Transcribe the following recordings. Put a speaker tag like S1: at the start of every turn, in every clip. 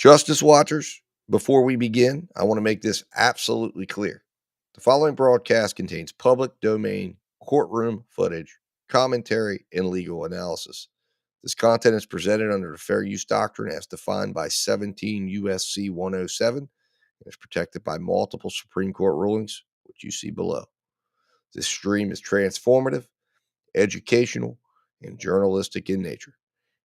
S1: Justice Watchers, before we begin, I want to make this absolutely clear. The following broadcast contains public domain courtroom footage, commentary, and legal analysis. This content is presented under the fair use doctrine as defined by 17 USC 107 and is protected by multiple Supreme Court rulings, which you see below. This stream is transformative, educational, and journalistic in nature.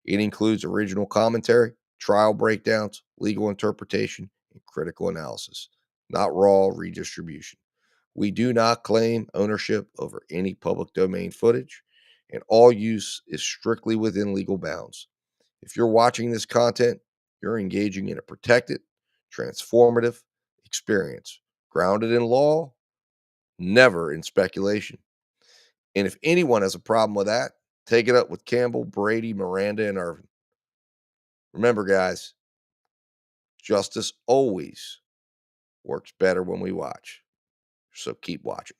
S1: It includes original commentary, trial breakdowns, legal interpretation, and critical analysis, not raw redistribution. We do not claim ownership over any public domain footage, and all use is strictly within legal bounds. If you're watching this content, you're engaging in a protected, transformative experience, grounded in law, never in speculation. And if anyone has a problem with that, take it up with Campbell, Brady, Miranda, and Irvin. Remember, guys, justice always works better when we watch. So keep watching.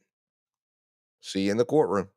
S1: See you in the courtroom.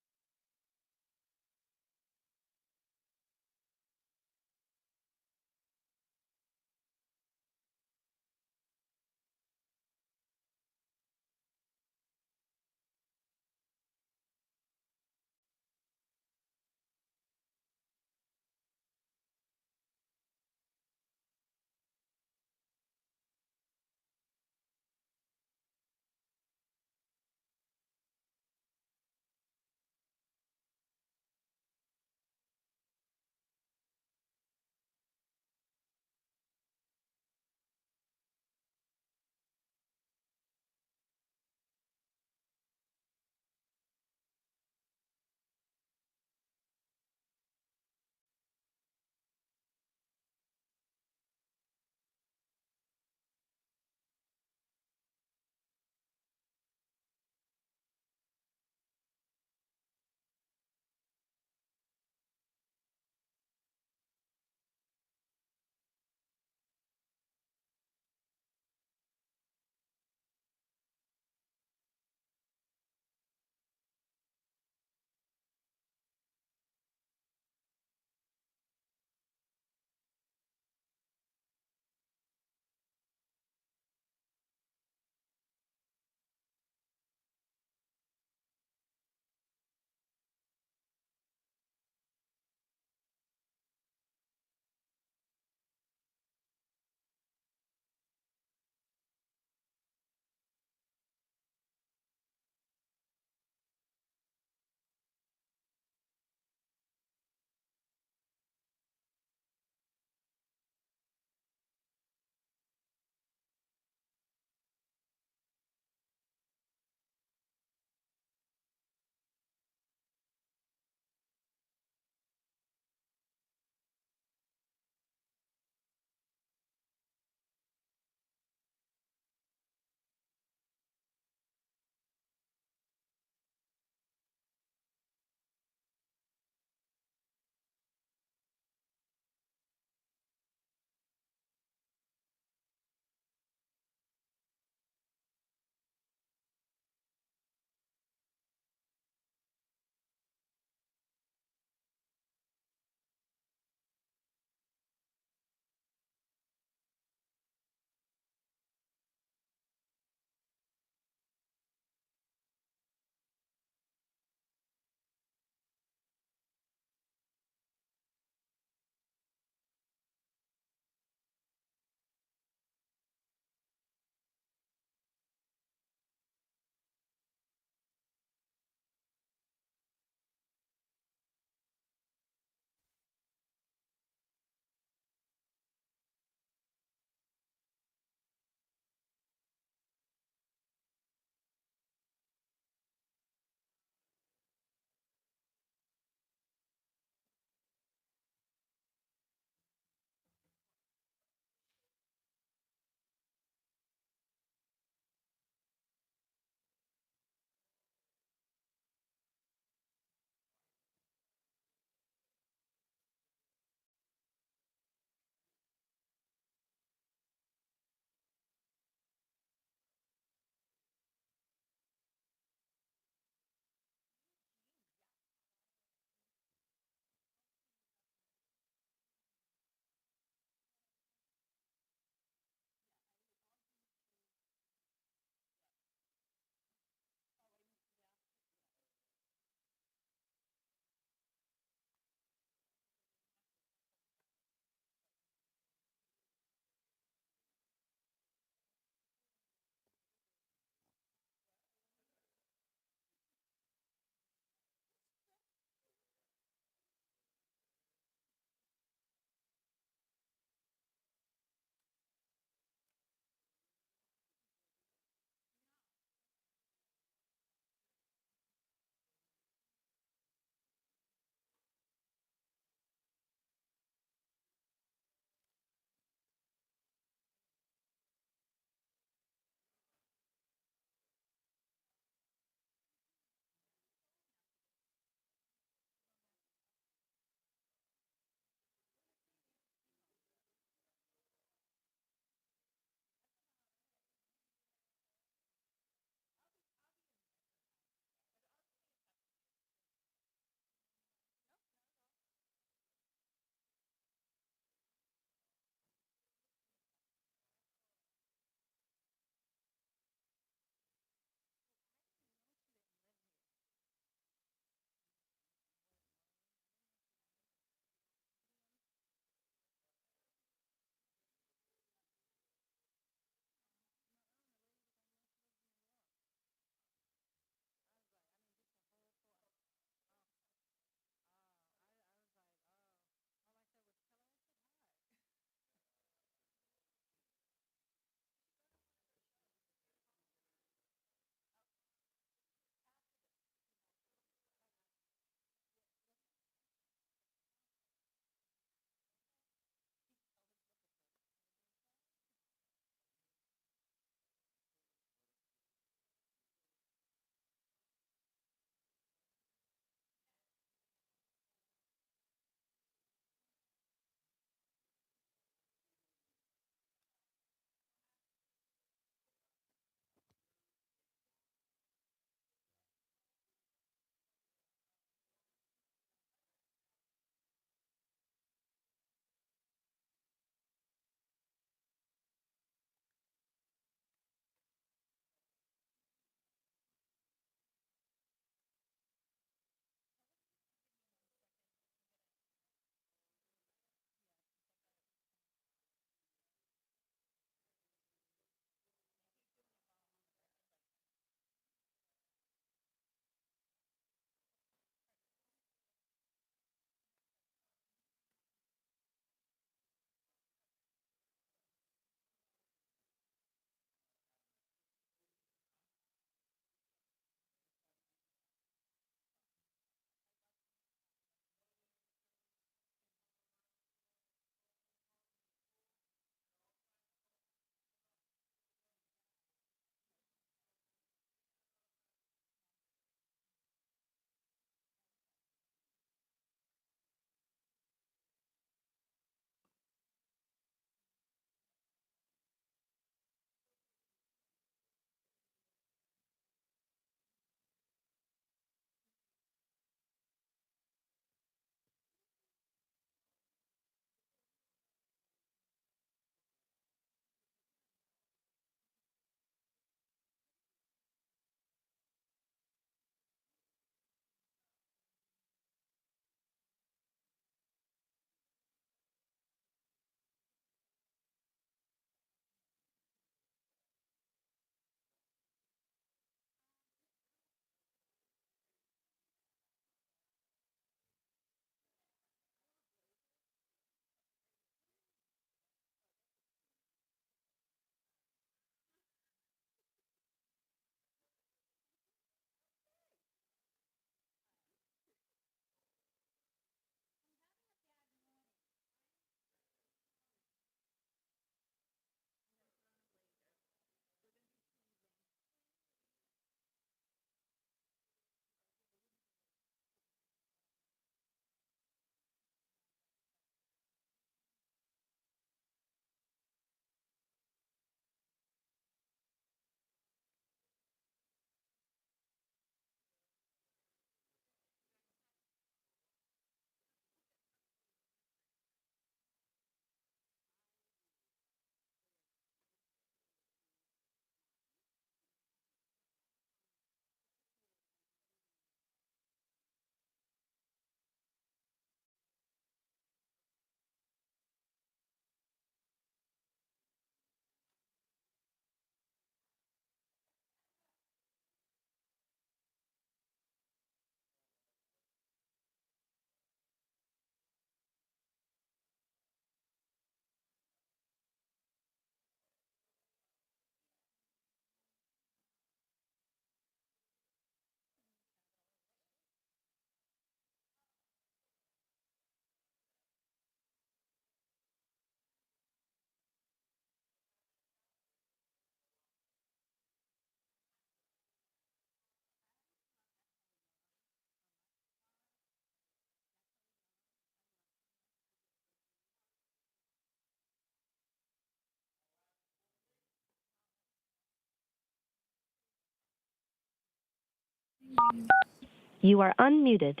S2: You are unmuted.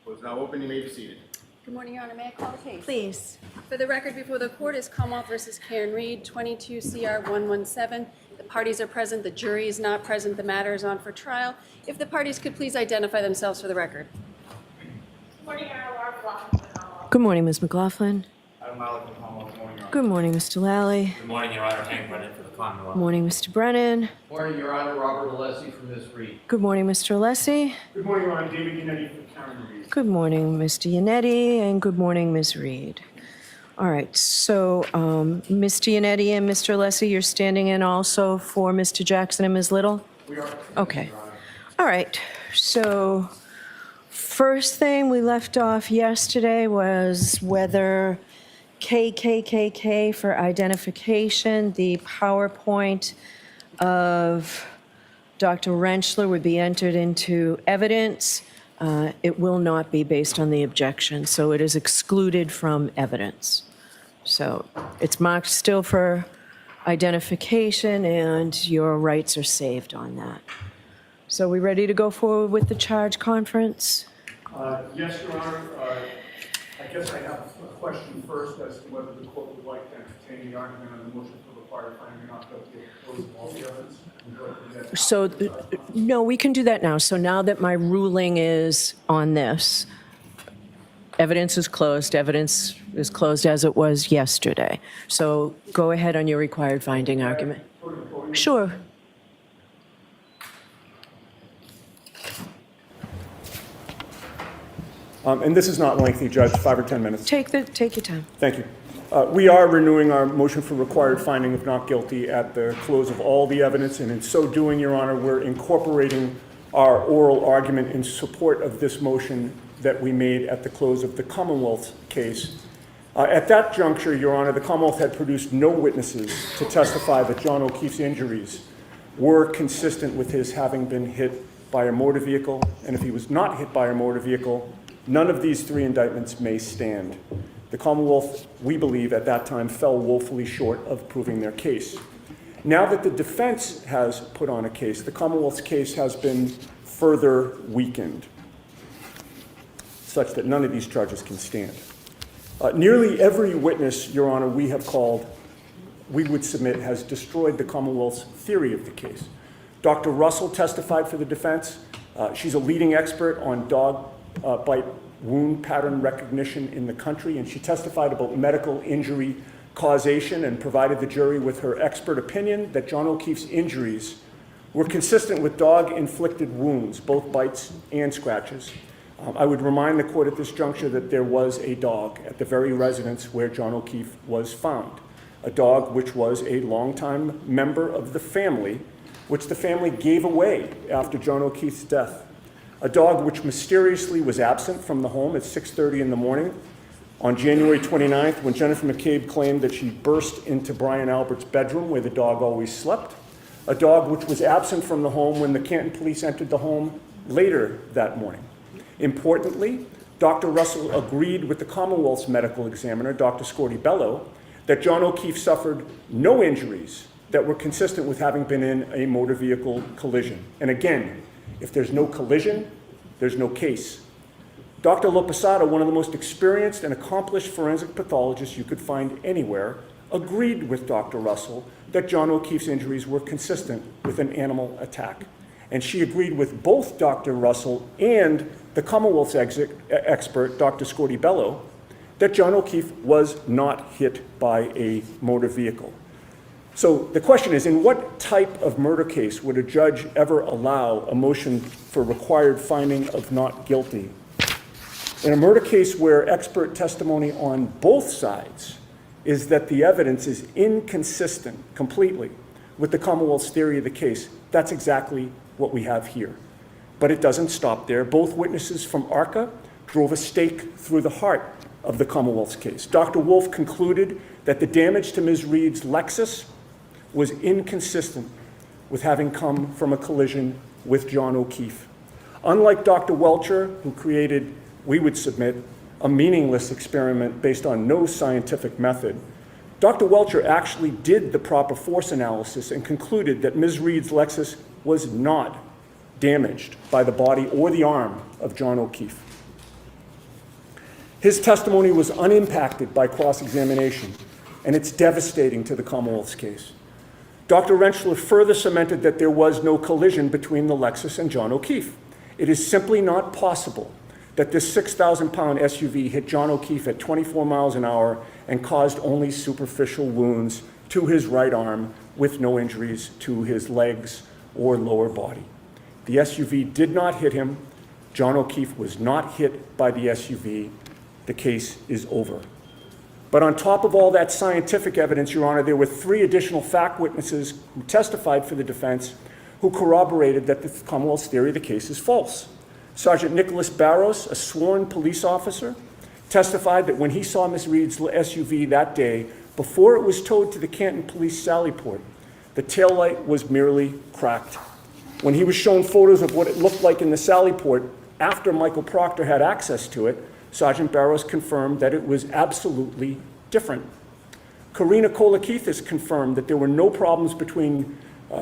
S3: Floor is now open. You may be seated.
S4: Good morning, Your Honor. May I call the case?
S5: Please.
S4: For the record before the court is Commonwealth versus Karen Reed, 22 CR 117. The parties are present. The jury is not present. The matter is on for trial. If the parties could please identify themselves for the record.
S6: Good morning, Your Honor. Laura McLaughlin.
S5: Good morning, Ms. McLaughlin.
S3: Adam Malik from Commonwealth. Good morning, Your Honor.
S5: Good morning, Mr. Lally.
S7: Good morning, Your Honor. Hank Brennan for the Commonwealth.
S5: Morning, Mr. Brennan.
S8: Morning, Your Honor. Robert Alessi from Ms. Reed.
S5: Good morning, Mr. Alessi.
S9: Good morning, Your Honor. David Yannetti for Karen Reed.
S5: Good morning, Mr. Yannetti, and good morning, Ms. Reed. All right, so Mr. Yannetti and Mr. Alessi, you're standing in also for Mr. Jackson and Ms. Little?
S9: We are.
S5: Okay. All right, so first thing we left off yesterday was whether KKKK for identification, the PowerPoint of Dr. Rentschler would be entered into evidence. It will not be based on the objection, so it is excluded from evidence. So it's marked still for identification, and your rights are saved on that. So we ready to go forward with the charge conference?
S9: Yes, Your Honor. I guess I have a question first as to whether the court would like to entertain the argument on the motion for required finding not guilty of close of all the evidence.
S5: So, no, we can do that now. So now that my ruling is on this, evidence is closed as it was yesterday. So go ahead on your required finding argument. Sure.
S9: And this is not lengthy, Judge, 5 or 10 minutes.
S5: Take your time.
S9: Thank you. We are renewing our motion for required finding of not guilty at the close of all the evidence, and in so doing, Your Honor, we're incorporating our oral argument in support of this motion that we made at the close of the Commonwealth case. At that juncture, Your Honor, the Commonwealth had produced no witnesses to testify that John O'Keefe's injuries were consistent with his having been hit by a motor vehicle, and if he was not hit by a motor vehicle, none of these three indictments may stand. The Commonwealth, we believe, at that time fell woefully short of proving their case. Now that the defense has put on a case, the Commonwealth's case has been further weakened, such that none of these charges can stand. Nearly every witness, Your Honor, we have called, we would submit, has destroyed the Commonwealth's theory of the case. Dr. Russell testified for the defense. She's a leading expert on dog bite wound pattern recognition in the country, and she testified about medical injury causation and provided the jury with her expert opinion that John O'Keefe's injuries were consistent with dog-inflicted wounds, both bites and scratches. I would remind the court at this juncture that there was a dog at the very residence where John O'Keefe was found, a dog which was a longtime member of the family, which the family gave away after John O'Keefe's death. A dog which mysteriously was absent from the home at 6:30 in the morning on January 29th, when Jennifer McCabe claimed that she burst into Brian Albert's bedroom where the dog always slept. A dog which was absent from the home when the Canton police entered the home later that morning. Importantly, Dr. Russell agreed with the Commonwealth's medical examiner, Dr. Scorti-Bello, that John O'Keefe suffered no injuries that were consistent with having been in a motor vehicle collision. And again, if there's no collision, there's no case. Dr. Lopesado, one of the most experienced and accomplished forensic pathologists you could find anywhere, agreed with Dr. Russell that John O'Keefe's injuries were consistent with an animal attack. And she agreed with both Dr. Russell and the Commonwealth's expert, Dr. Scorti-Bello, that John O'Keefe was not hit by a motor vehicle. So the question is, in what type of murder case would a judge ever allow a motion for required finding of not guilty? In a murder case where expert testimony on both sides is that the evidence is inconsistent completely with the Commonwealth's theory of the case, that's exactly what we have here. But it doesn't stop there. Both witnesses from ARCA drove a stake through the heart of the Commonwealth's case. Dr. Wolf concluded that the damage to Ms. Reed's Lexus was inconsistent with having come from a collision with John O'Keefe. Unlike Dr. Welcher, who created, we would submit, a meaningless experiment based on no scientific method, Dr. Welcher actually did the proper force analysis and concluded that Ms. Reed's Lexus was not damaged by the body or the arm of John O'Keefe. His testimony was unimpacted by cross-examination, and it's devastating to the Commonwealth's case. Dr. Rentschler further cemented that there was no collision between the Lexus and John O'Keefe. It is simply not possible that this 6,000-pound SUV hit John O'Keefe at 24 miles an hour and caused only superficial wounds to his right arm with no injuries to his legs or lower body. The SUV did not hit him. John O'Keefe was not hit by the SUV. The case is over. But on top of all that scientific evidence, Your Honor, there were 3 additional fact witnesses who testified for the defense who corroborated that the Commonwealth's theory of the case is false. Sergeant Nicholas Barros, a sworn police officer, testified that when he saw Ms. Reed's SUV that day, before it was towed to the Canton Police Sallyport, the taillight was merely cracked. When he was shown photos of what it looked like in the Sallyport after Michael Proctor had access to it, Sergeant Barros confirmed that it was absolutely different. Karina Kolakithis confirmed that there were no problems between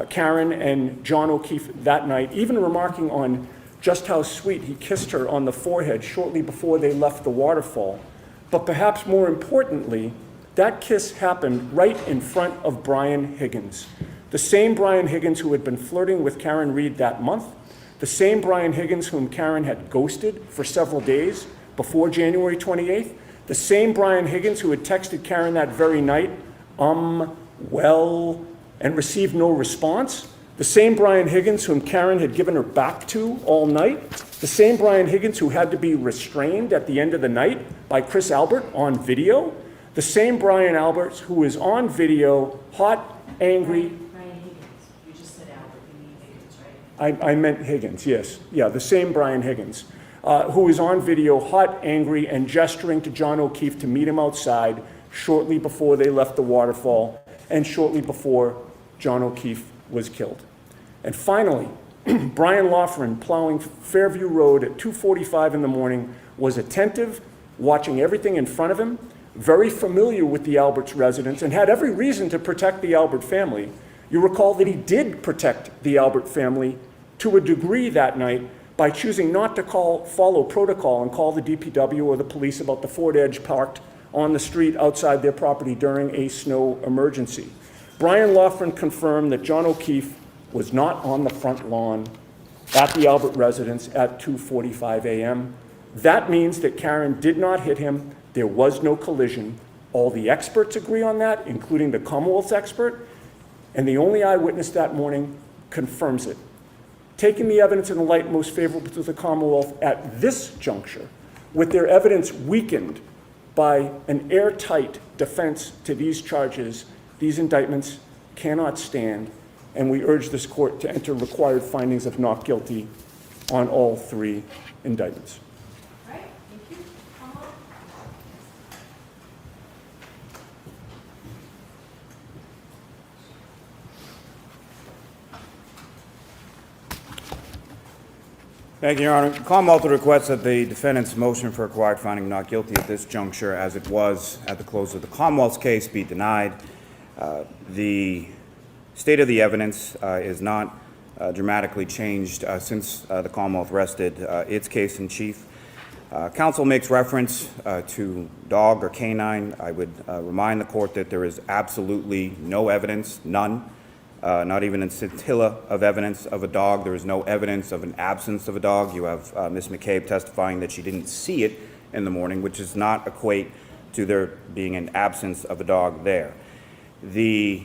S9: Karen and John O'Keefe that night, even remarking on just how sweet he kissed her on the forehead shortly before they left the waterfall. But perhaps more importantly, that kiss happened right in front of Brian Higgins, the same Brian Higgins who had been flirting with Karen Reed that month, the same Brian Higgins whom Karen had ghosted for several days before January 28th, the same Brian Higgins who had texted Karen that very night, well, and received no response, the same Brian Higgins whom Karen had given her back to all night, the same Brian Higgins who had to be restrained at the end of the night by Chris Albert on video, the same Brian Alberts who is on video, hot, angry.
S2: Brian Higgins. You just said Albert, you mean Higgins, right?
S9: I meant Higgins, yes. Yeah, the same Brian Higgins, who is on video, hot, angry, and gesturing to John O'Keefe to meet him outside shortly before they left the waterfall and shortly before John O'Keefe was killed. And finally, Brian Loughran, plowing Fairview Road at 2:45 in the morning, was attentive, watching everything in front of him, very familiar with the Alberts residence, and had every reason to protect the Albert family. You recall that he did protect the Albert family to a degree that night by choosing not to follow protocol and call the DPW or the police about the Ford Edge parked on the street outside their property during a snow emergency. Brian Loughran confirmed that John O'Keefe was not on the front lawn at the Albert residence at 2:45 a.m. That means that Karen did not hit him. There was no collision. All the experts agree on that, including the Commonwealth's expert, and the only eyewitness that morning confirms it. Taking the evidence in the light most favorable to the Commonwealth at this juncture, with their evidence weakened by an airtight defense to these charges, these indictments cannot stand, and we urge this court to enter required findings of not guilty on all 3 indictments.
S2: All right, thank you.
S10: Thank you, Your Honor. The Commonwealth requests that the defendant's motion for required finding not guilty at this juncture, as it was at the close of the Commonwealth's case, be denied. The state of the evidence is not dramatically changed since the Commonwealth rested its case in chief. Counsel makes reference to dog or canine. I would remind the court that there is absolutely no evidence, none, not even a scintilla of evidence of a dog. There is no evidence of an absence of a dog. You have Ms. McCabe testifying that she didn't see it in the morning, which does not equate to there being an absence of a dog there. The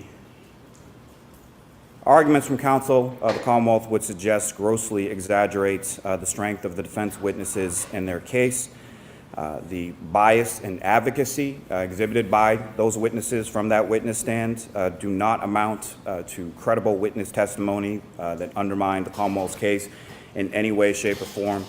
S10: arguments from counsel of the Commonwealth would suggest grossly exaggerates the strength of the defense witnesses in their case. The bias and advocacy exhibited by those witnesses from that witness stand do not amount to credible witness testimony that undermine the Commonwealth's case in any way, shape, or form.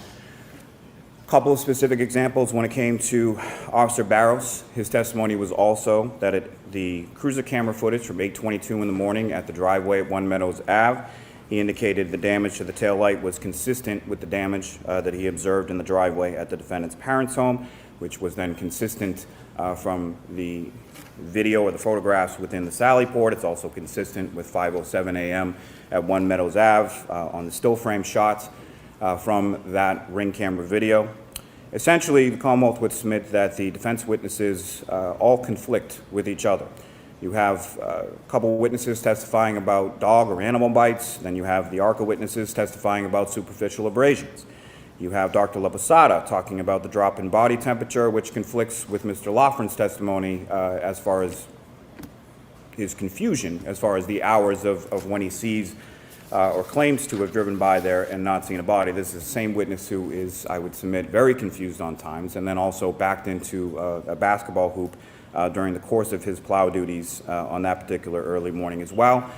S10: A couple of specific examples. When it came to Officer Barros, his testimony was also that the cruiser camera footage from 8:22 in the morning at the driveway at One Meadows Ave, he indicated the damage to the taillight was consistent with the damage that he observed in the driveway at the defendant's parents' home. which was then consistent from the video or the photographs within the Sally Port. It's also consistent with 5:07 a.m. at 1 Meadows Ave on the still frame shots from that ring camera video. Essentially, the Commonwealth would submit that the defense witnesses all conflict with each other. You have a couple witnesses testifying about dog or animal bites, then you have the ARCA witnesses testifying about superficial abrasions. You have Dr. La Posada talking about the drop in body temperature, which conflicts with Mr. Loughran's testimony as far as his confusion, as far as the hours of when he sees or claims to have driven by there and not seen a body. This is the same witness who is, I would submit, very confused on times, and then also backed into a basketball hoop during the course of his plow duties on that particular early morning as well.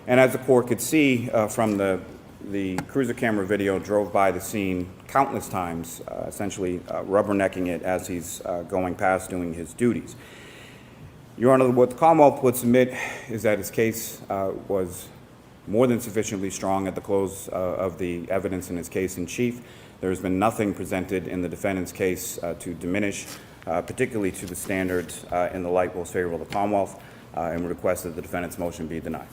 S10: And as the court could see from the cruiser camera video, drove by the scene countless times, essentially rubbernecking it as he's going past doing his duties. Your Honor, what the Commonwealth would submit is that his case was more than sufficiently strong at the close of the evidence in his case in chief. There has been nothing presented in the defendant's case to diminish, particularly to the standards in the light most favorable to the Commonwealth, and we request that the defendant's motion be denied.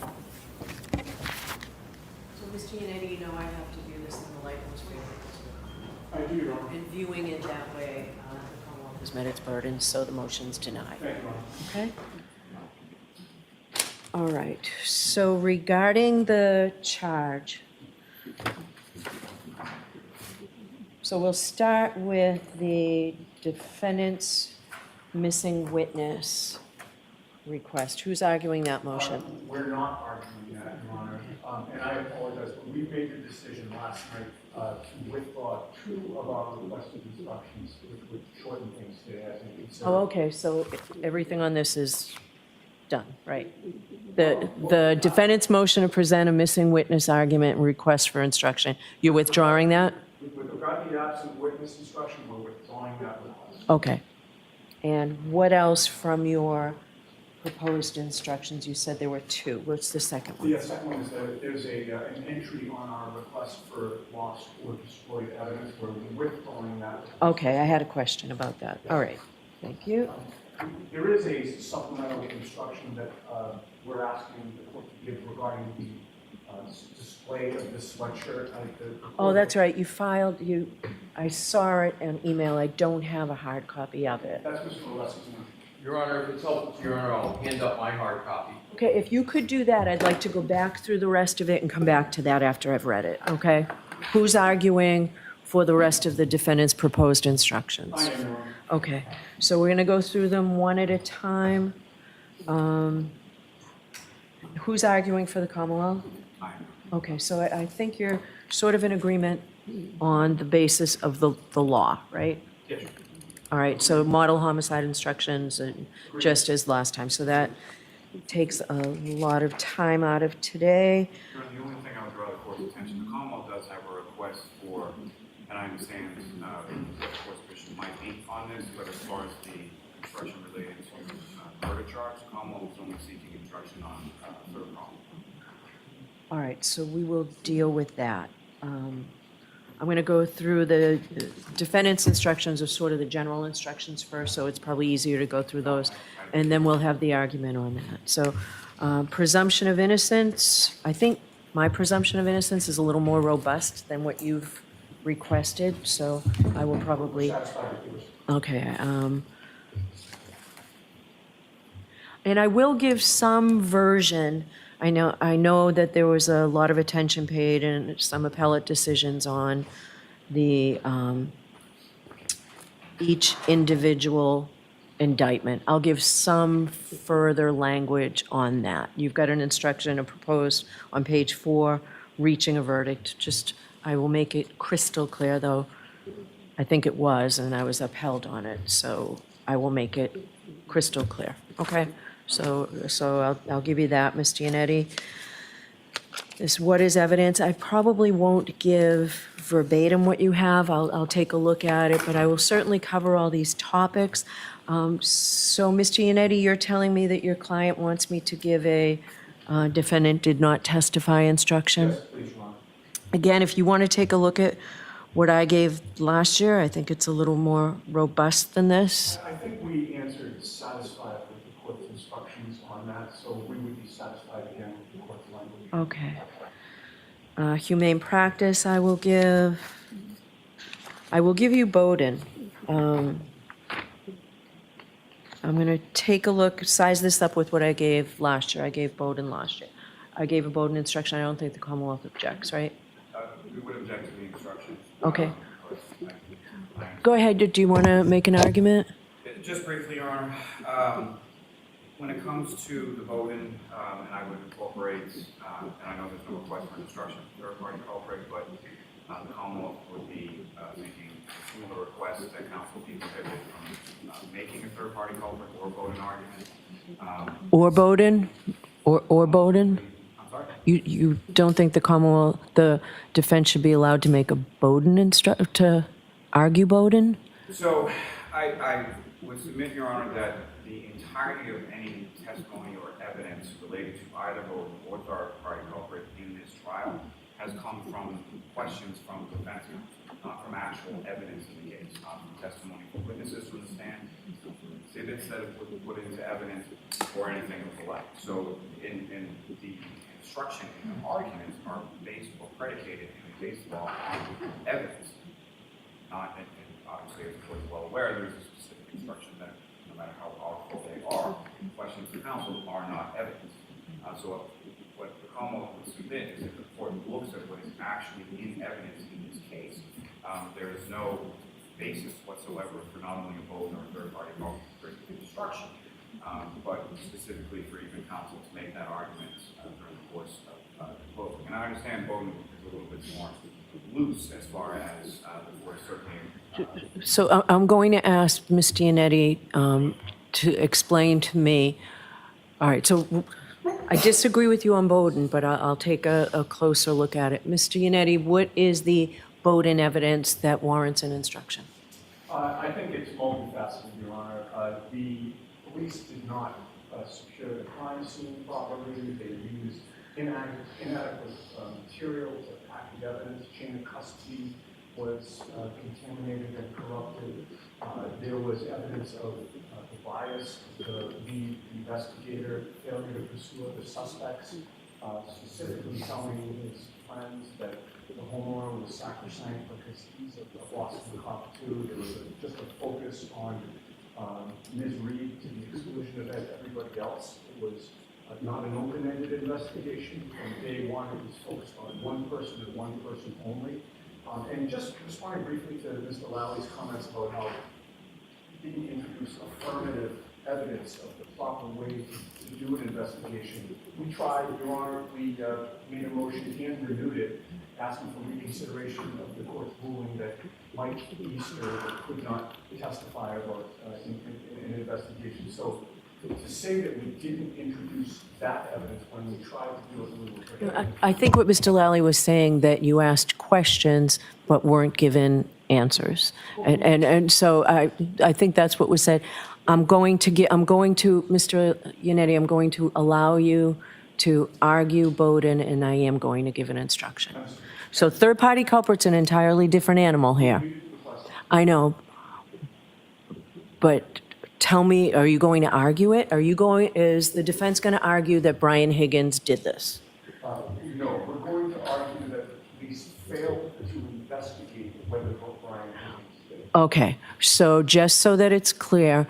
S2: So, Mr. Yannetti, you know I have to view this in the light most favorable to the Commonwealth.
S9: I do, Your Honor.
S2: And viewing it that way, the Commonwealth has met its burden, so the motion's denied.
S9: Thank you, Your Honor.
S5: Okay. All right, so regarding the charge, so we'll start with the defendant's missing witness request. Who's arguing that motion?
S11: We're not arguing that, Your Honor, and I apologize, but we made the decision last night to withdraw 2 of our requested instructions, which would shorten things today, I think.
S5: Oh, okay, so everything on this is done, right? The defendant's motion to present a missing witness argument and request for instruction, you're withdrawing that?
S11: With regard to the absent witness instruction, we're withdrawing that request.
S5: Okay. And what else from your proposed instructions? You said there were 2. What's the second one?
S11: The second one is that there's an entry on our request for lost or destroyed evidence where we're withdrawing that request.
S5: Okay, I had a question about that. All right, thank you.
S11: There is a supplemental instruction that we're asking the court to give regarding the display of the sweatshirt.
S5: Oh, that's right, you filed, I saw it in email, I don't have a hard copy of it.
S11: That's Mr. Alessi's motion.
S8: Your Honor, if it's helpful to Your Honor, I'll hand up my hard copy.
S5: Okay, if you could do that, I'd like to go back through the rest of it and come back to that after I've read it, okay? Who's arguing for the rest of the defendant's proposed instructions?
S11: I am, Your Honor.
S5: Okay, so we're gonna go through them one at a time. Who's arguing for the Commonwealth? Okay, so I think you're sort of in agreement on the basis of the law, right?
S11: Yes.
S5: All right, so model homicide instructions, and just as last time, so that takes a lot of time out of today.
S10: The only thing I would draw the court's attention, the Commonwealth does have a request for, and I understand the court's position might be on this, but as far as the instruction related to murder charge, the Commonwealth is only seeking instruction on third prong.
S5: All right, so we will deal with that. I'm going to go through the defendant's instructions, or sort of the general instructions first, so it's probably easier to go through those, and then we'll have the argument on that. So presumption of innocence, I think my presumption of innocence is a little more robust than what you've requested, so I will probably, okay. And I will give some version. I know that there was a lot of attention paid and some appellate decisions on the each individual indictment. I'll give some further language on that. You've got an instruction proposed on page 4, reaching a verdict. Just, I will make it crystal clear, though I think it was, and I was upheld on it, so I will make it crystal clear, okay? So I'll give you that, Mr. Yannetti. This what is evidence. I probably won't give verbatim what you have. I'll take a look at it, but I will certainly cover all these topics. So, Mr. Yannetti, you're telling me that your client wants me to give a defendant did not testify instruction?
S11: Yes, please, Your Honor.
S5: Again, if you want to take a look at what I gave last year. I think it's a little more robust than this.
S11: I think we answered satisfied with the court's instructions on that, so we would be satisfied again with the court's language.
S5: Okay. Humane practice, I will give you Bowden. I'm going to take a look, size this up with what I gave last year. I gave Bowden last year. I gave a Bowden instruction. I don't think the Commonwealth objects, right?
S10: We would object to the instruction.
S5: Okay. Go ahead. Do you want to make an argument?
S10: Just briefly, Your Honor, when it comes to the Bowden, and I would incorporate, and I know there's no request for instruction for third-party culprit, but the Commonwealth would be making a similar request that counsel be prohibited from making a third-party culprit or Bowden argument.
S5: Or Bowden? Or Bowden?
S10: I'm sorry?
S5: You don't think the defense should be allowed to make a Bowden to argue Bowden?
S10: So I would submit, Your Honor, that the entirety of any testimony or evidence related to either Bowden or third-party culprit in this trial has come from questions from the defense counsel, not from actual evidence in the case, not from testimony from witnesses from the stand, exhibits that have been put into evidence, or anything of the like. So in the instruction and the arguments are based or predicated in the case law on evidence, not, and obviously as the court is well aware, there is a specific instruction that no matter how powerful they are, questions to counsel are not evidence. So what the Commonwealth would submit is if the court looks at what is actually in evidence in this case, there is no basis whatsoever for not only a Bowden or a third-party culprit instruction, but specifically for even counsel to make that argument during the course of the closing. And I understand Bowden is a little bit more loose as far as the court certainly.
S5: So I'm going to ask Ms. Giannetti to explain to me. All right, so I disagree with you on Bowden, but I'll take a closer look at it. Ms. Giannetti, what is the Bowden evidence that warrants an instruction?
S11: I think it's multifaceted, Your Honor. The police did not secure the crime scene properly. They used inadequate material to pack the evidence. Chain of custody was contaminated and corrupted. There was evidence of the bias of the lead investigator, failure to pursue other suspects, specifically telling his friends that the homeowner was sacrosanct because he's a Boston cop too. There was just a focus on Ms. Reed to the exclusion of everybody else. It was not an open-ended investigation. From day one, it was focused on one person and one person only. And just responding briefly to Mr. Lally comments about how he didn't introduce affirmative evidence of the proper way to do an investigation. We tried, Your Honor, we made a motion and renewed it, asking for reconsideration of the court's ruling that Mike Easter could not testify about an investigation. So to say that we didn't introduce that evidence when we tried to do it, we were
S5: I think what Mr. Lally was saying, that you asked questions but weren't given answers. And so I think that's what was said. I'm going to, Mr. Yannetti, I'm going to allow you to argue Bowden, and I am going to give an instruction. So third-party culprit's an entirely different animal here. I know, but tell me, are you going to argue it? Is the defense going to argue that Brian Higgins did this?
S11: No, we're going to argue that the police failed to investigate whether Brian Higgins did it.
S5: Okay, so just so that it's clear,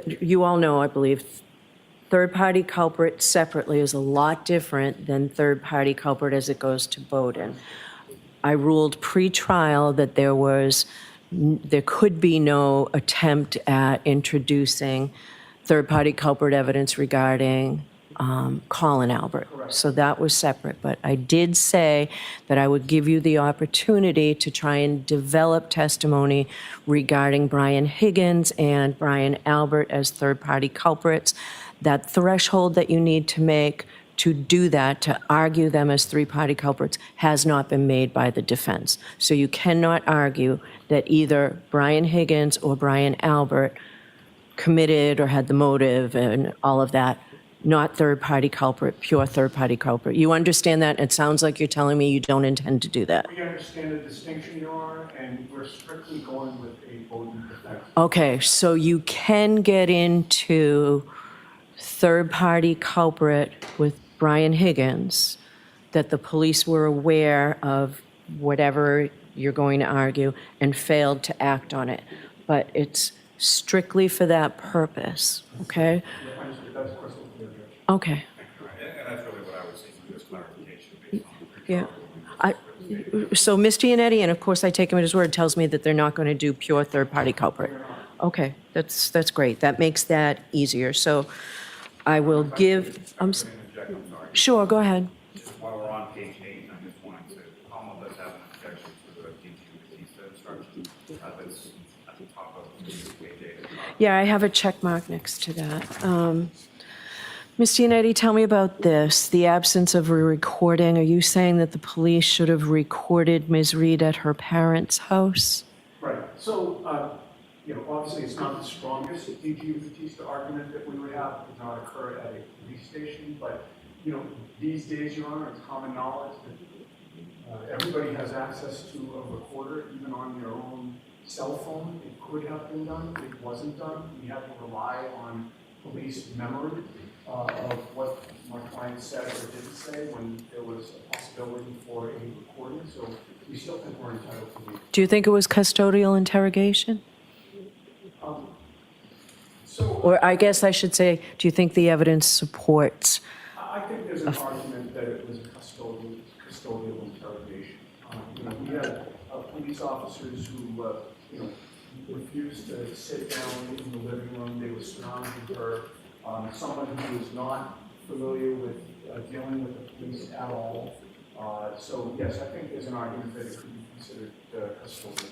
S5: you all know, I believe, third-party culprit separately is a lot different than third-party culprit as it goes to Bowden. I ruled pre-trial that there could be no attempt at introducing third-party culprit evidence regarding Colin Albert. So that was separate. But I did say that I would give you the opportunity to try and develop testimony regarding Brian Higgins and Brian Albert as third-party culprits. That threshold that you need to make to do that, to argue them as three-party culprits, has not been made by the defense. So you cannot argue that either Brian Higgins or Brian Albert committed or had the motive and all of that not third-party culprit, pure third-party culprit. You understand that? It sounds like you're telling me you don't intend to do that.
S11: We understand the distinction, Your Honor, and we're strictly going with a potent defense.
S5: Okay, so you can get into third-party culprit with Brian Higgins, that the police were aware of whatever you're going to argue and failed to act on it. But it's strictly for that purpose, okay?
S11: Yeah, understood. That's crystal clear, Judge.
S5: Okay,
S10: And that's really what I was seeking, just clarification based on the
S5: yeah. So Ms. Gianetti, and of course I take him at his word, tells me that they're not going to do pure third-party culprit. Okay, that's great. That makes that easier. So I will give,
S10: I'm sorry.
S5: sure, go ahead.
S10: Just while we're on page 8, I just wanted to, Commonwealth does have an objection to the DG instruction that's at the top of page 8.
S5: Yeah, I have a check mark next to that. Ms. Gianetti, tell me about this, the absence of a recording. Are you saying that the police should have recorded Ms. Reed at her parents' house?
S11: Right. So, obviously it's not the strongest DG Batista argument that we would have. It did not occur at a police station, but, these days, Your Honor, it's common knowledge that everybody has access to a recorder, even on your own cell phone. It could have been done. It wasn't done. We had to rely on police memory of what my client said or didn't say when there was a possibility for a recording. So we still think we're entitled to the.
S5: Do you think it was custodial interrogation? Or I guess I should say, do you think the evidence supports?
S11: I think there's an argument that it was a custodial interrogation. We had police officers who, refused to sit down in the living room. They were surrounding her. Someone who was not familiar with dealing with the police at all. So yes, I think there's an argument that it could be considered custodial.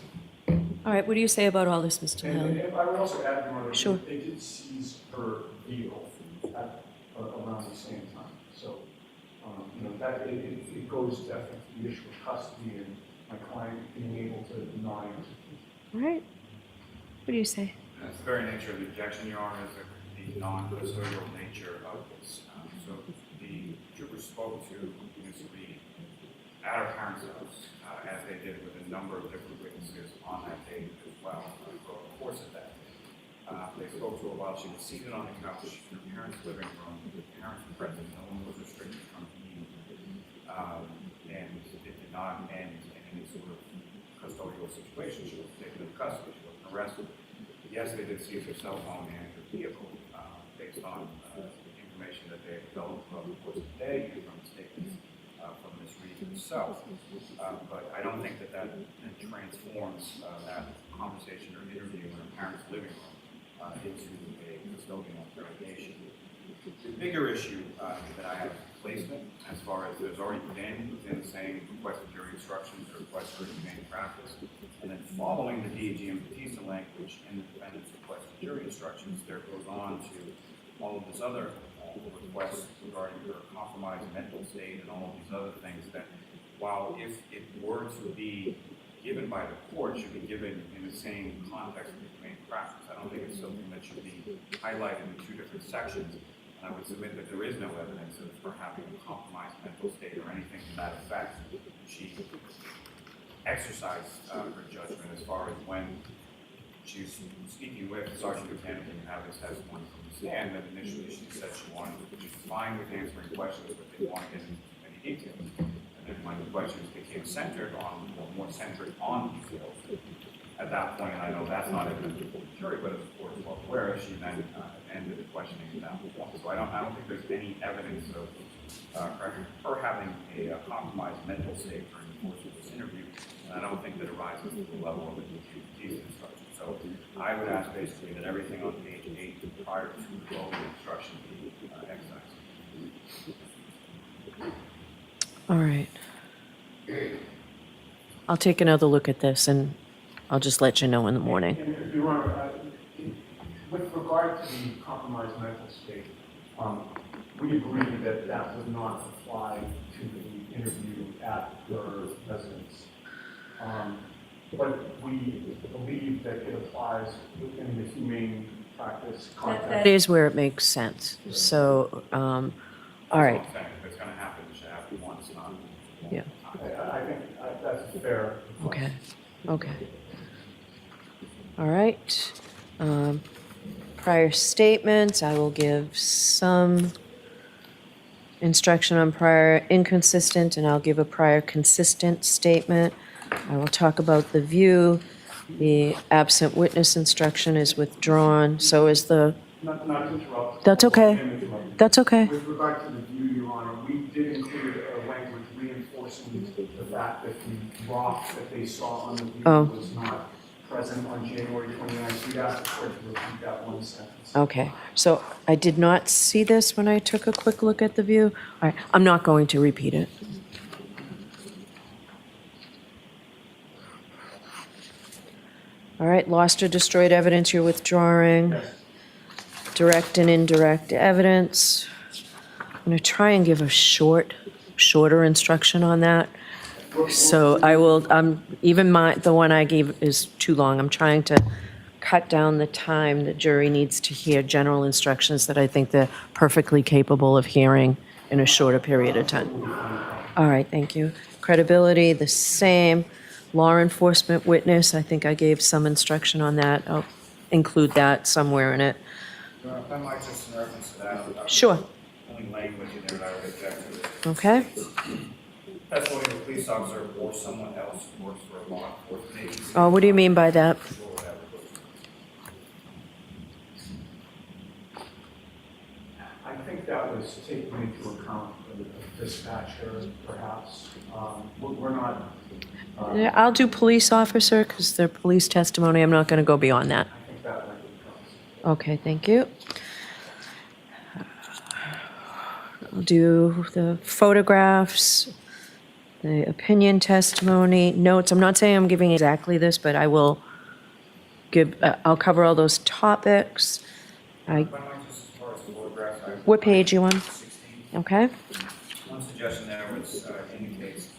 S5: All right, what do you say about all this, Mr.
S11: And
S5: Hill?
S11: if I would also add, Your Honor,
S5: Sure.
S11: they did seize her vehicle at around the same time. So, that it goes to, I think, the issue of custody and my client being able to deny.
S5: All right, what do you say?
S10: That's the very nature of the objection, Your Honor, is the non-custodial nature of this. So the troopers spoke to Ms. Reed at her parents' house, as they did with a number of different witnesses on that day as well, over the course of that day. They spoke to her while she was seated on the couch in her parents' living room. The parents were present. No one was restricted from being. And it did not end in any sort of custodial situation. She was taken into custody. She wasn't arrested. Yes, they did seize her cell phone and her vehicle based on information that they had developed throughout the course of the day and from statements from Ms. Reed herself. But I don't think that transforms that conversation or interview in her parents' living room into a custodial interrogation. The bigger issue that I have is placement, as far as there's already been within the same request for jury instructions or request for humane practice, and then following the DAG and Batista language in the defendant's request for jury instructions, there goes on to all of this other requests regarding her compromised mental state and all of these other things that, while if it were to be given by the court, should be given in the same context of humane practice. I don't think it's something that should be highlighted in two different sections. And I would submit that there is no evidence of her having a compromised mental state or anything to that effect. She exercised her judgment as far as when she was speaking with Sergeant Lieutenant and having his testimony from the stand, that initially she said she was fine with answering questions, but they wanted to get into any details. And then when the questions became centered on, or more centered on details, at that point, and I know that's not evidence before the jury, but of course, well aware, she then ended the questioning at that point. So I don't think there's any evidence of her having a compromised mental state during the course of this interview, and I don't think that arises to the level of the DAG instruction. So I would ask basically that everything on page 8 prior to the closing instruction be excised.
S5: All right. I'll take another look at this and I'll just let you know in the morning.
S11: And Your Honor, with regard to the compromised mental state, we agree that that would not apply to the interview at her residence. But we believe that it applies within the humane practice
S5: That
S11: contact.
S5: is where it makes sense. So, all right,
S10: If it's gonna happen, it should happen once, not.
S5: yeah,
S11: I think that's a fair.
S5: okay, okay. All right. Prior statements, I will give some instruction on prior inconsistent, and I'll give a prior consistent statement. I will talk about the view. The absent witness instruction is withdrawn, so is the,
S11: Not to interrupt.
S5: That's okay.
S11: I am interrupting.
S5: that's okay.
S11: With regard to the view, Your Honor, we did include a language reinforcing the fact that the rock that they saw on the view
S5: Oh.
S11: was not present on January 29th. We'd ask the court to repeat that one sentence.
S5: Okay, so I did not see this when I took a quick look at the view. All right, I'm not going to repeat it. All right, lost or destroyed evidence you're withdrawing. Direct and indirect evidence. I'm going to try and give a shorter instruction on that. So I will, even the one I gave is too long. I'm trying to cut down the time the jury needs to hear general instructions that I think they're perfectly capable of hearing in a shorter period of time. All right, thank you. Credibility, the same. Law enforcement witness, I think I gave some instruction on that. I'll include that somewhere in it.
S10: If I might just reference to that.
S5: Sure.
S10: Only language in there that I would object to.
S5: Okay.
S10: Testimony of a police officer or someone else who works for a law enforcement agency.
S5: Oh, what do you mean by that?
S10: Or whatever.
S11: I think that was taken into account the dispatcher, perhaps. We're not.
S5: Yeah, I'll do police officer because they're police testimony. I'm not going to go beyond that.
S11: I think that language comes.
S5: Okay, thank you. I'll do the photographs, the opinion testimony, notes. I'm not saying I'm giving exactly this, but I will give, I'll cover all those topics.
S10: If I might just, as far as the photographs,
S5: What page you on?
S10: 16.
S5: Okay.
S10: One suggestion there was indicates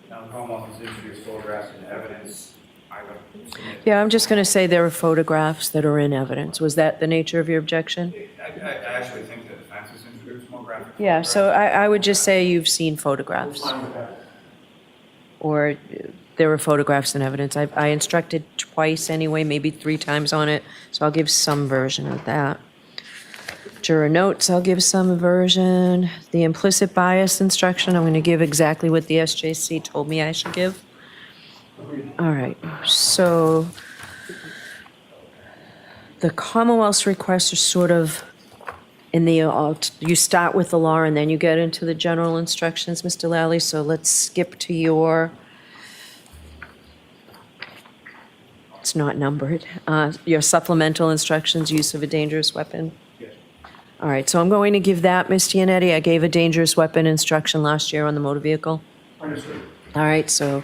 S10: now the Commonwealth has introduced photographs and evidence. I would submit.
S5: Yeah, I'm just going to say there are photographs that are in evidence. Was that the nature of your objection?
S10: I actually think the defense has introduced more graphic.
S5: Yeah, so I would just say you've seen photographs.
S11: Fine with that.
S5: Or there were photographs and evidence. I instructed twice anyway, maybe 3 times on it, so I'll give some version of that. Juror notes, I'll give some version. The implicit bias instruction, I'm going to give exactly what the SJC told me I should give. All right, so the Commonwealth's requests are sort of in the, you start with the law and then you get into the general instructions, Mr. Lally, so let's skip to your, it's not numbered, your supplemental instructions, use of a dangerous weapon. All right, so I'm going to give that, Ms. Gianetti. I gave a dangerous weapon instruction last year on the motor vehicle.
S11: Understood.
S5: All right, so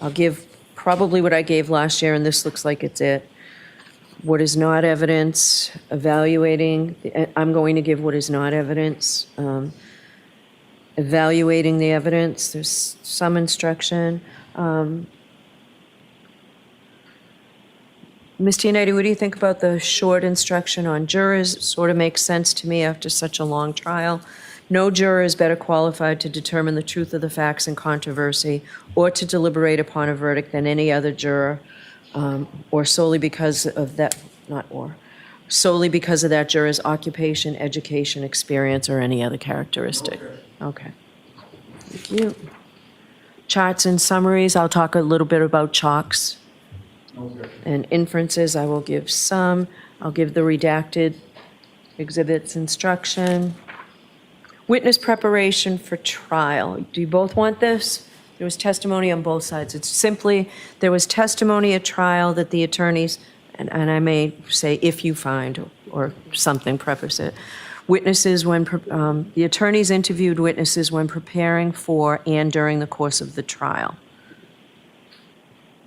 S5: I'll give probably what I gave last year, and this looks like it's it. What is not evidence, evaluating, I'm going to give what is not evidence. Evaluating the evidence, there's some instruction. Ms. Gianetti, what do you think about the short instruction on jurors? It sort of makes sense to me after such a long trial. No juror is better qualified to determine the truth of the facts in controversy or to deliberate upon a verdict than any other juror, or solely because of that, solely because of that juror's occupation, education, experience, or any other characteristic. Okay. Thank you. Charts and summaries, I'll talk a little bit about chalks. And inferences, I will give some. I'll give the redacted exhibits instruction. Witness preparation for trial. Do you both want this? There was testimony on both sides. It's simply, there was testimony at trial that the attorneys, and I may say if you find, or something, preface it. Witnesses when, the attorneys interviewed witnesses when preparing for and during the course of the trial.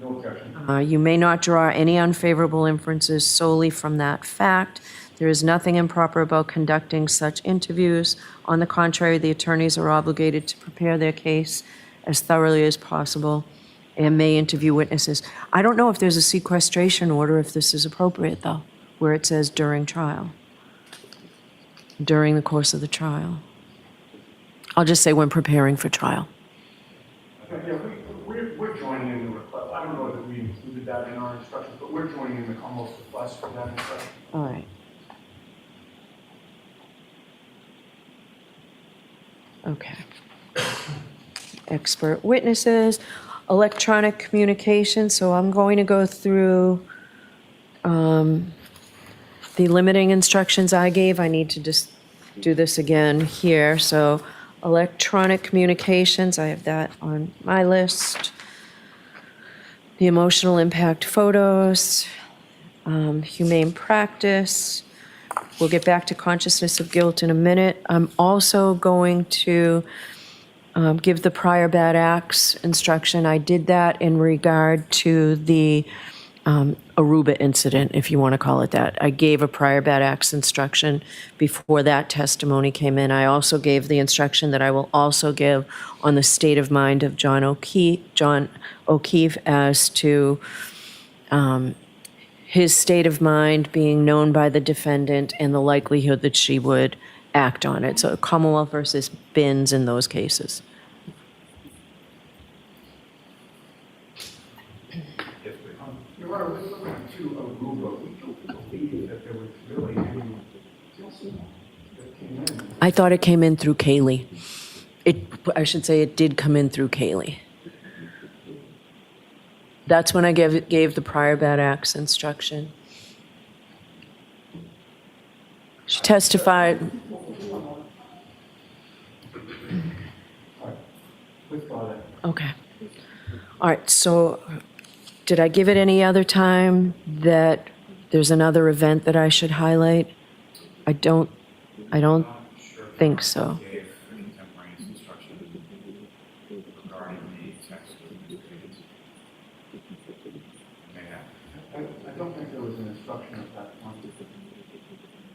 S11: No objection.
S5: You may not draw any unfavorable inferences solely from that fact. There is nothing improper about conducting such interviews. On the contrary, the attorneys are obligated to prepare their case as thoroughly as possible and may interview witnesses. I don't know if there's a sequestration order, if this is appropriate, though. where it says during trial. During the course of the trial. I'll just say when preparing for trial.
S11: Yeah, we're joining in the request. I don't know that we included that in our instructions, but we're joining in the Commonwealth's request for that instruction.
S5: All right. Okay. Expert witnesses, electronic communication. So I'm going to go through the limiting instructions I gave. I need to just do this again here. So electronic communications, I have that on my list. The emotional impact photos, humane practice. We'll get back to consciousness of guilt in a minute. I'm also going to give the prior bad acts instruction. I did that in regard to the Aruba incident, if you want to call it that. I gave a prior bad acts instruction before that testimony came in. I also gave the instruction that I will also give on the state of mind of John O'Keefe as to his state of mind being known by the defendant and the likelihood that she would act on it. So Commonwealth versus Binns in those cases.
S11: Your Honor, with regard to Aruba, we don't believe that there was really any that came in.
S5: I thought it came in through Kaylee. I should say it did come in through Kaylee. That's when I gave the prior bad acts instruction. She testified. Okay. All right, so did I give it any other time that there's another event that I should highlight? I don't think so.
S10: Gave contemporaneous instruction regarding the text of the communications.
S11: I don't think there was an instruction at that point.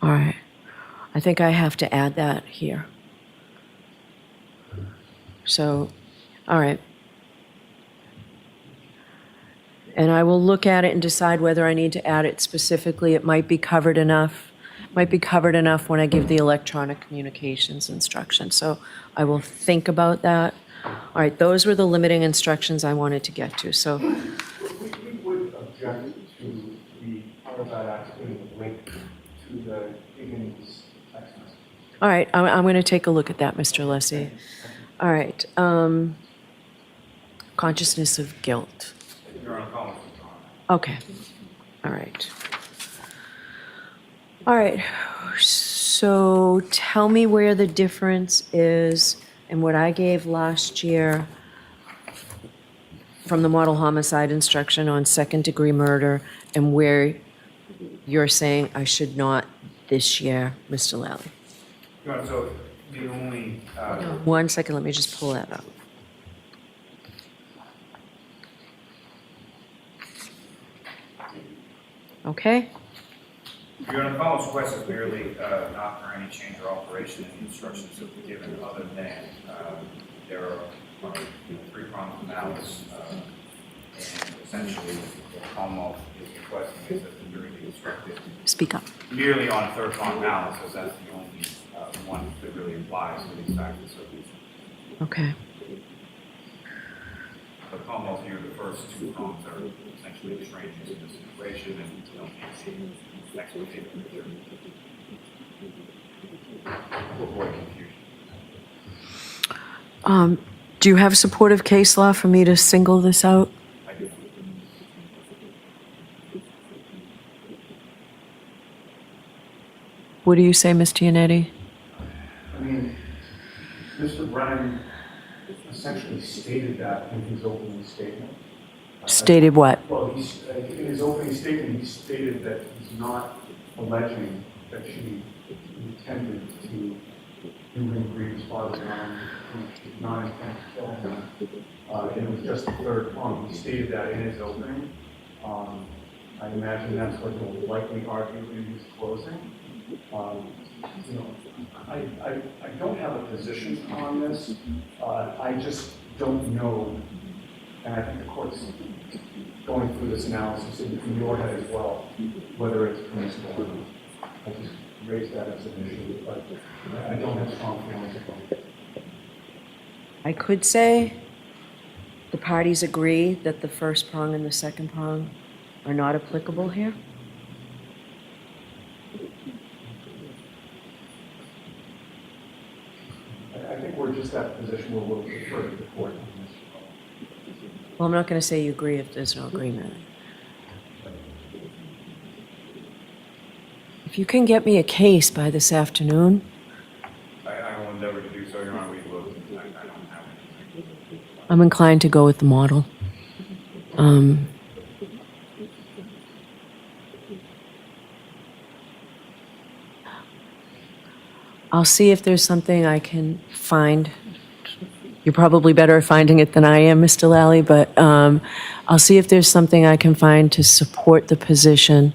S5: All right. I think I have to add that here. So, all right. And I will look at it and decide whether I need to add it specifically. It might be covered enough. Might be covered enough when I give the electronic communications instruction. So I will think about that. All right, those were the limiting instructions I wanted to get to. So
S11: We would object to the prior bad acts being linked to the Higgins text message.
S5: all right, I'm going to take a look at that, Mr. Lessie. All right. Consciousness of guilt.
S10: Your Honor, Collins.
S5: Okay. All right. All right. So tell me where the difference is in what I gave last year from the model homicide instruction on second-degree murder and where you're saying I should not this year, Mr. Lally.
S10: Your Honor, so the only,
S5: 1 second, let me just pull that up. Okay?
S10: Your Honor, Collins' request is merely not for any change or alteration in the instructions that were given, other than there are three prongs of malice, and essentially the Commonwealth is requesting is that the jury be instructed
S5: Speak up.
S10: merely on third prong malice, as that's the only one that really applies to these facts and circumstances.
S5: Okay.
S10: The Commonwealth here, the first two prongs are essentially extraneous in this situation, and we don't need to explicate the jury. To avoid confusion.
S5: Do you have supportive case law for me to single this out?
S10: I do.
S5: What do you say, Ms. Giannetti?
S11: I mean, Mr. Brennan essentially stated that in his opening statement.
S5: Stated what?
S11: Well, in his opening statement, he stated that he's not alleging that she intended to do him grievous bodily harm, not intent to kill him. And it was just the third prong. He stated that in his opening. I imagine that's what he'll likely argue in his closing. I don't have a position on this. I just don't know, and I think the court's going through this analysis in your head as well, whether it's permissible or not. I just raised that as an issue, but I don't have strong feelings about it.
S5: I could say the parties agree that the first prong and the second prong are not applicable here.
S11: I think we're just at a position where we'll refer to the court on this.
S5: Well, I'm not going to say you agree if there's no agreement. If you can get me a case by this afternoon,
S10: I will endeavor to do so, Your Honor. We will. I don't have anything.
S5: I'm inclined to go with the model. I'll see if there's something I can find. You're probably better at finding it than I am, Mr. Lally, but I'll see if there's something I can find to support the position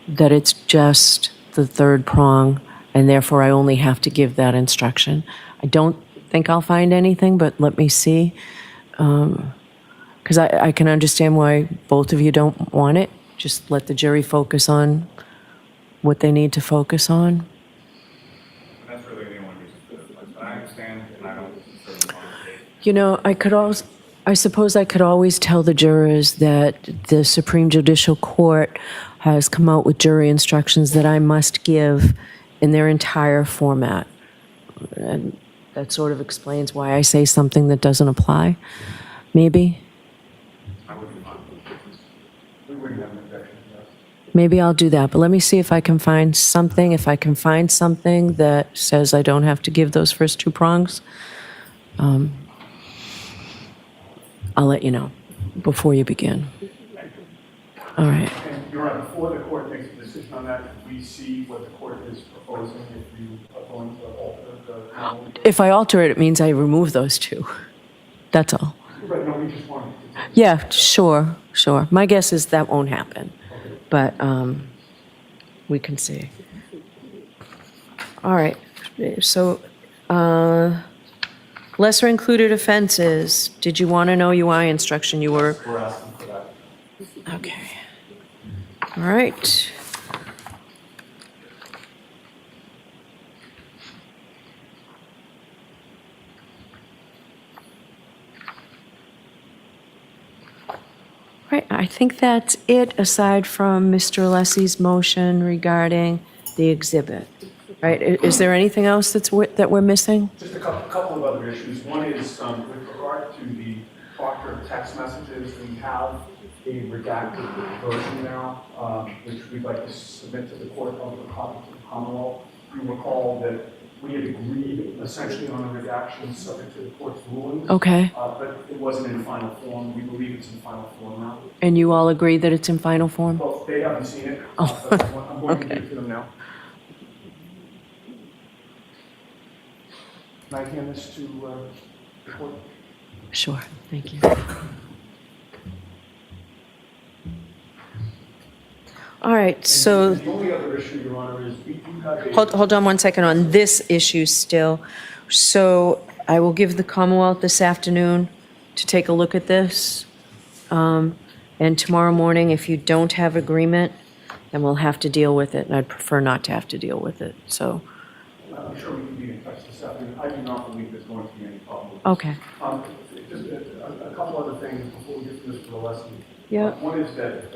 S5: that it's just the third prong, and therefore I only have to give that instruction. I don't think I'll find anything, but let me see. Because I can understand why both of you don't want it. Just let the jury focus on what they need to focus on.
S10: That's really the only reason for this. But I understand, and I don't certainly want to take.
S5: You know, I suppose I could always tell the jurors that the Supreme Judicial Court has come out with jury instructions that I must give in their entire format. And that sort of explains why I say something that doesn't apply, maybe.
S10: I wouldn't mind.
S11: We wouldn't have an objection to that.
S5: Maybe I'll do that, but let me see if I can find something. If I can find something that says I don't have to give those first two prongs, I'll let you know before you begin. All right.
S11: And Your Honor, before the court makes a decision on that, could we see what the court is proposing if you are going to alter the model?
S5: If I alter it, it means I remove those two. That's all.
S11: Right, no, we just wanted to.
S5: Yeah, sure. My guess is that won't happen, but we can see. All right, so lesser included offenses. Did you want an OUI instruction? You were,
S11: We're asking for that.
S5: okay. All right. Right, I think that's it, aside from Mr. Alessi's motion regarding the exhibit. Right, is there anything else that we're missing?
S11: Just a couple of other issues. One is with regard to the Proctor text messages, we have a redacted version now, which we'd like to submit to the court of the Commonwealth. You recall that we had agreed essentially on a redaction subject to the court's rulings.
S5: Okay.
S11: But it wasn't in final form. We believe it's in final form now.
S5: And you all agree that it's in final form?
S11: Well, they haven't seen it.
S5: Oh,
S11: But I'm going to
S5: okay.
S11: give it to them now. Can I hand this to the court?
S5: Sure, thank you. All right, so,
S11: The only other issue, Your Honor, is we do have a...
S5: hold on one second on this issue still. So I will give the Commonwealth this afternoon to take a look at this. And tomorrow morning, if you don't have agreement, then we'll have to deal with it, and I'd prefer not to have to deal with it, so,
S11: I'm sure we can be in touch this afternoon. I do not believe there's going to be any problem.
S5: okay.
S11: Just a couple other things before we get to this for the lesson.
S5: Yeah.
S11: One is that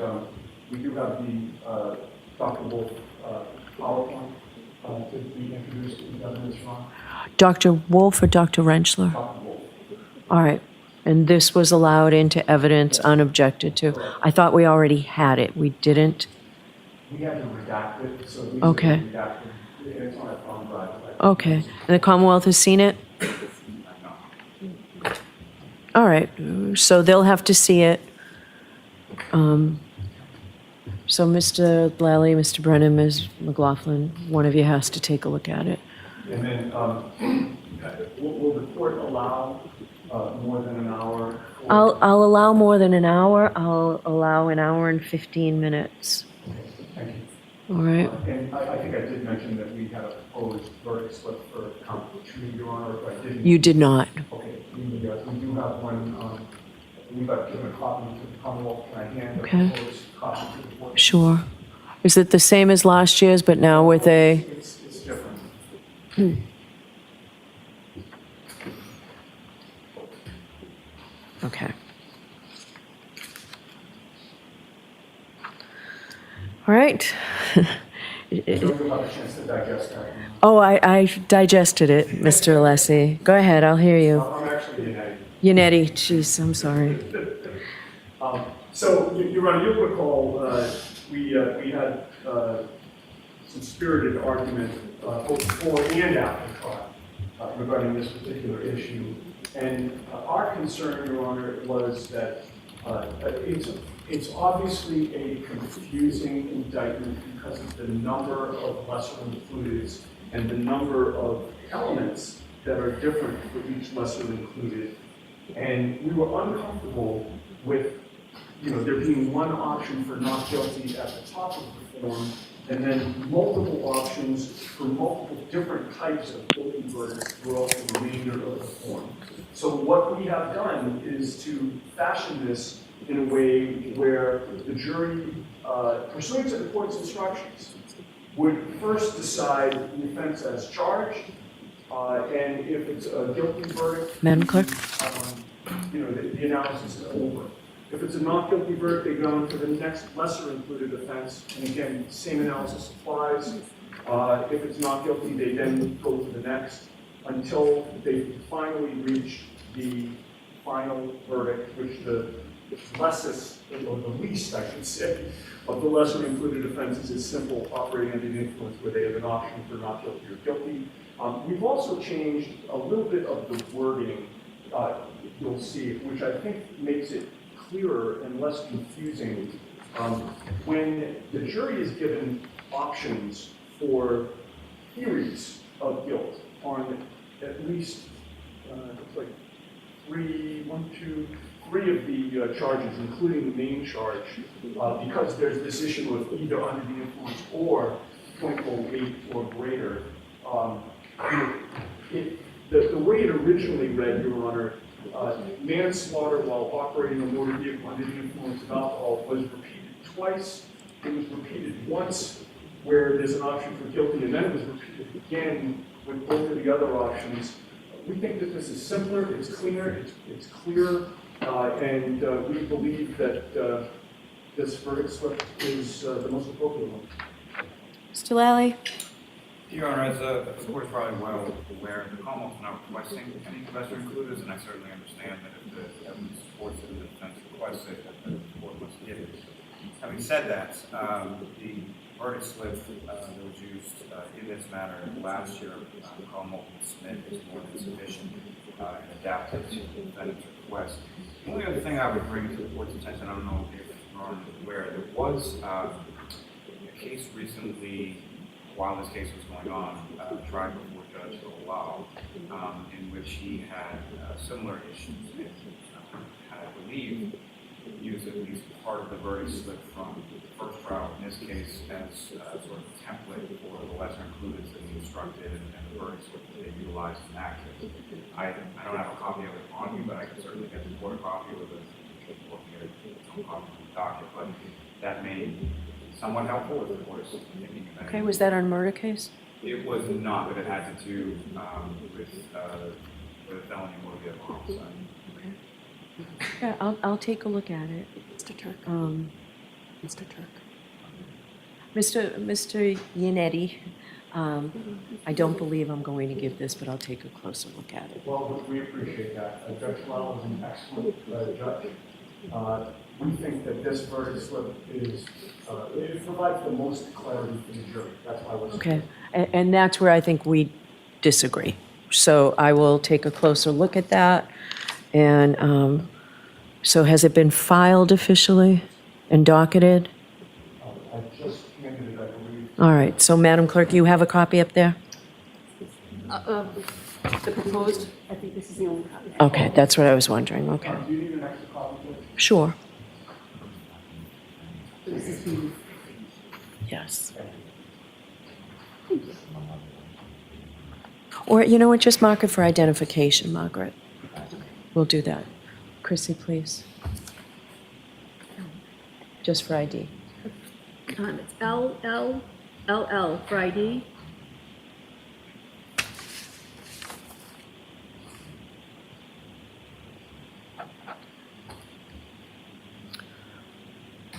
S11: we do have the Dr. Wolf PowerPoint to be introduced in the evidence, Ron.
S5: Dr. Wolf or Dr. Rentschler?
S11: Dr. Wolf.
S5: All right, and this was allowed into evidence unobjected to. I thought we already had it, we didn't?
S11: We had to redact it, so these
S5: Okay.
S11: are redacted. It's on a thumb drive.
S5: Okay, and the Commonwealth has seen it? All right, so they'll have to see it. So Mr. Lally, Mr. Brennan, Ms. McLaughlin, one of you has to take a look at it.
S11: And then, will the court allow more than an hour?
S5: I'll allow more than an hour, I'll allow an hour and 15 minutes.
S11: Thank you.
S5: All right,
S11: And I think I did mention that we had a proposed verdict slip for count two, Your Honor, if I didn't.
S5: you did not.
S11: Okay, we do have one we've given a copy to the Commonwealth. Can I hand
S5: Okay.
S11: a closed copy to the board?
S5: Sure. Is it the same as last year's, but now with a,
S11: It's different.
S5: okay. All right.
S11: So you'll have a chance to digest that.
S5: Oh, I digested it, Mr. Alessi. Go ahead, I'll hear you.
S11: I'm actually United.
S5: Yannetti, jeez, I'm sorry.
S11: So, Your Honor, you'll recall, we had some spirited argument both before and after trial regarding this particular issue. And our concern, Your Honor, was that it's obviously a confusing indictment because of the number of lesser includeds and the number of elements that are different for each lesser included. And we were uncomfortable with, there being one option for not guilty at the top of the form, and then multiple options for multiple different types of guilty verdicts throughout the remainder of the form. So what we have done is to fashion this in a way where the jury, pursuant to the court's instructions, would first decide the offense as charged, and if it's a guilty verdict,
S5: Madam Clerk?
S11: the analysis is over. If it's a not guilty verdict, they go on to the next lesser included offense, and again, same analysis applies. If it's not guilty, they then go to the next until they finally reach the final verdict, which the lessest, or the least, I should say, of the lesser included offenses is simple operating under the influence, where they have an option for not guilty or guilty. We've also changed a little bit of the wording, you'll see, which I think makes it clearer and less confusing. When the jury is given options for theories of guilt on at least, looks like three of the charges, including the main charge, because there's this issue of either under the influence or 0.08 or greater. The way it originally read, Your Honor, manslaughter while operating a motor vehicle under the influence of alcohol was repeated twice. It was repeated once where there's an option for guilty, and then it was repeated again with both of the other options. We think that this is simpler, it's cleaner, it's clearer, and we believe that this verdict slip is the most appropriate one.
S5: Mr. Lally?
S10: Your Honor, as the court is probably well aware, the Commonwealth is not requesting any lesser included, and I certainly understand that if the evidence supports it, the defense requests it, that the court must give it. Having said that, the verdict slip that was used in this matter last year, the Commonwealth will submit is more than sufficient and adapted to the defendant's request. The only other thing I would bring to the court's attention, I don't know if Your Honor is aware, there was a case recently, while this case was going on, tried before Judge Lau, in which he had similar issues and had, I believe, used at least part of the verdict slip from the first trial, in this case, as sort of a template for the lesser included that he instructed and the verdict slip that they utilized in that case. I don't have a copy of it on me, but I can certainly get the court a copy of it, looking at it, copy of the docket, but that may somewhat helpful if the court is thinking of
S5: Okay, was that on a murder case?
S10: It was not, but it had to do with a felony motor vehicle homicide.
S5: Yeah, I'll take a look at it.
S2: Mr. Turk.
S5: Mr. Turk. Mr. Yannetti, I don't believe I'm going to give this, but I'll take a closer look at it.
S11: Well, we appreciate that. Judge Lau is an excellent judge. We think that this verdict slip is, it provides the most clarity for the jury. That's why we're.
S5: Okay, and that's where I think we disagree. So I will take a closer look at that. And so has it been filed officially and docketed?
S11: I just handed it, I believe.
S5: All right, so Madam Clerk, you have a copy up there?
S2: The proposed, I think this is the only copy.
S5: Okay, that's what I was wondering, okay.
S11: Do you need an extra copy, please?
S5: Sure.
S2: This is the,
S5: Yes. Or, you know what, just mark it for identification, Margaret. We'll do that. Chrissy, please. Just for ID.
S12: It's LLLL for ID.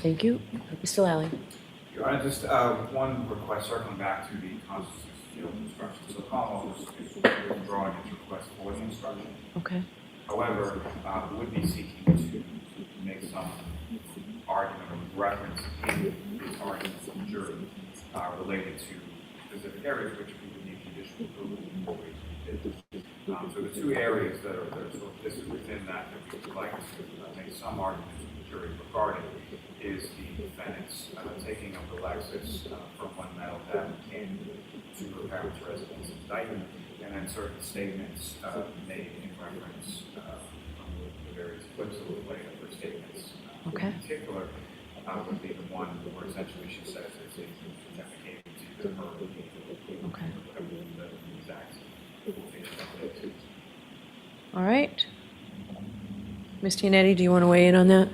S5: Thank you. Mr. Lally.
S3: Your Honor, just one request, circling back to the constitutional field instructions. So the Commonwealth is withdrawing its request for the instruction.
S5: Okay.
S3: However, would be seeking to make some argument or reference in its argument to the jury related to specific areas which we would need judicial approval before we did. So the two areas that are sort of listed within that we would like to make some argument to the jury regarding is the defendant's taking of the Lexus from one metal tab in Canton to her parents' residence in Dyton, and then certain statements made in reference from the various clips that were played of her statements.
S5: Okay.
S3: In particular, would be the one where essentially she says it's authenticated to her.
S5: Okay.
S3: Whatever the exact quotation is.
S5: All right. Ms. Giannetti, do you want to weigh in on that?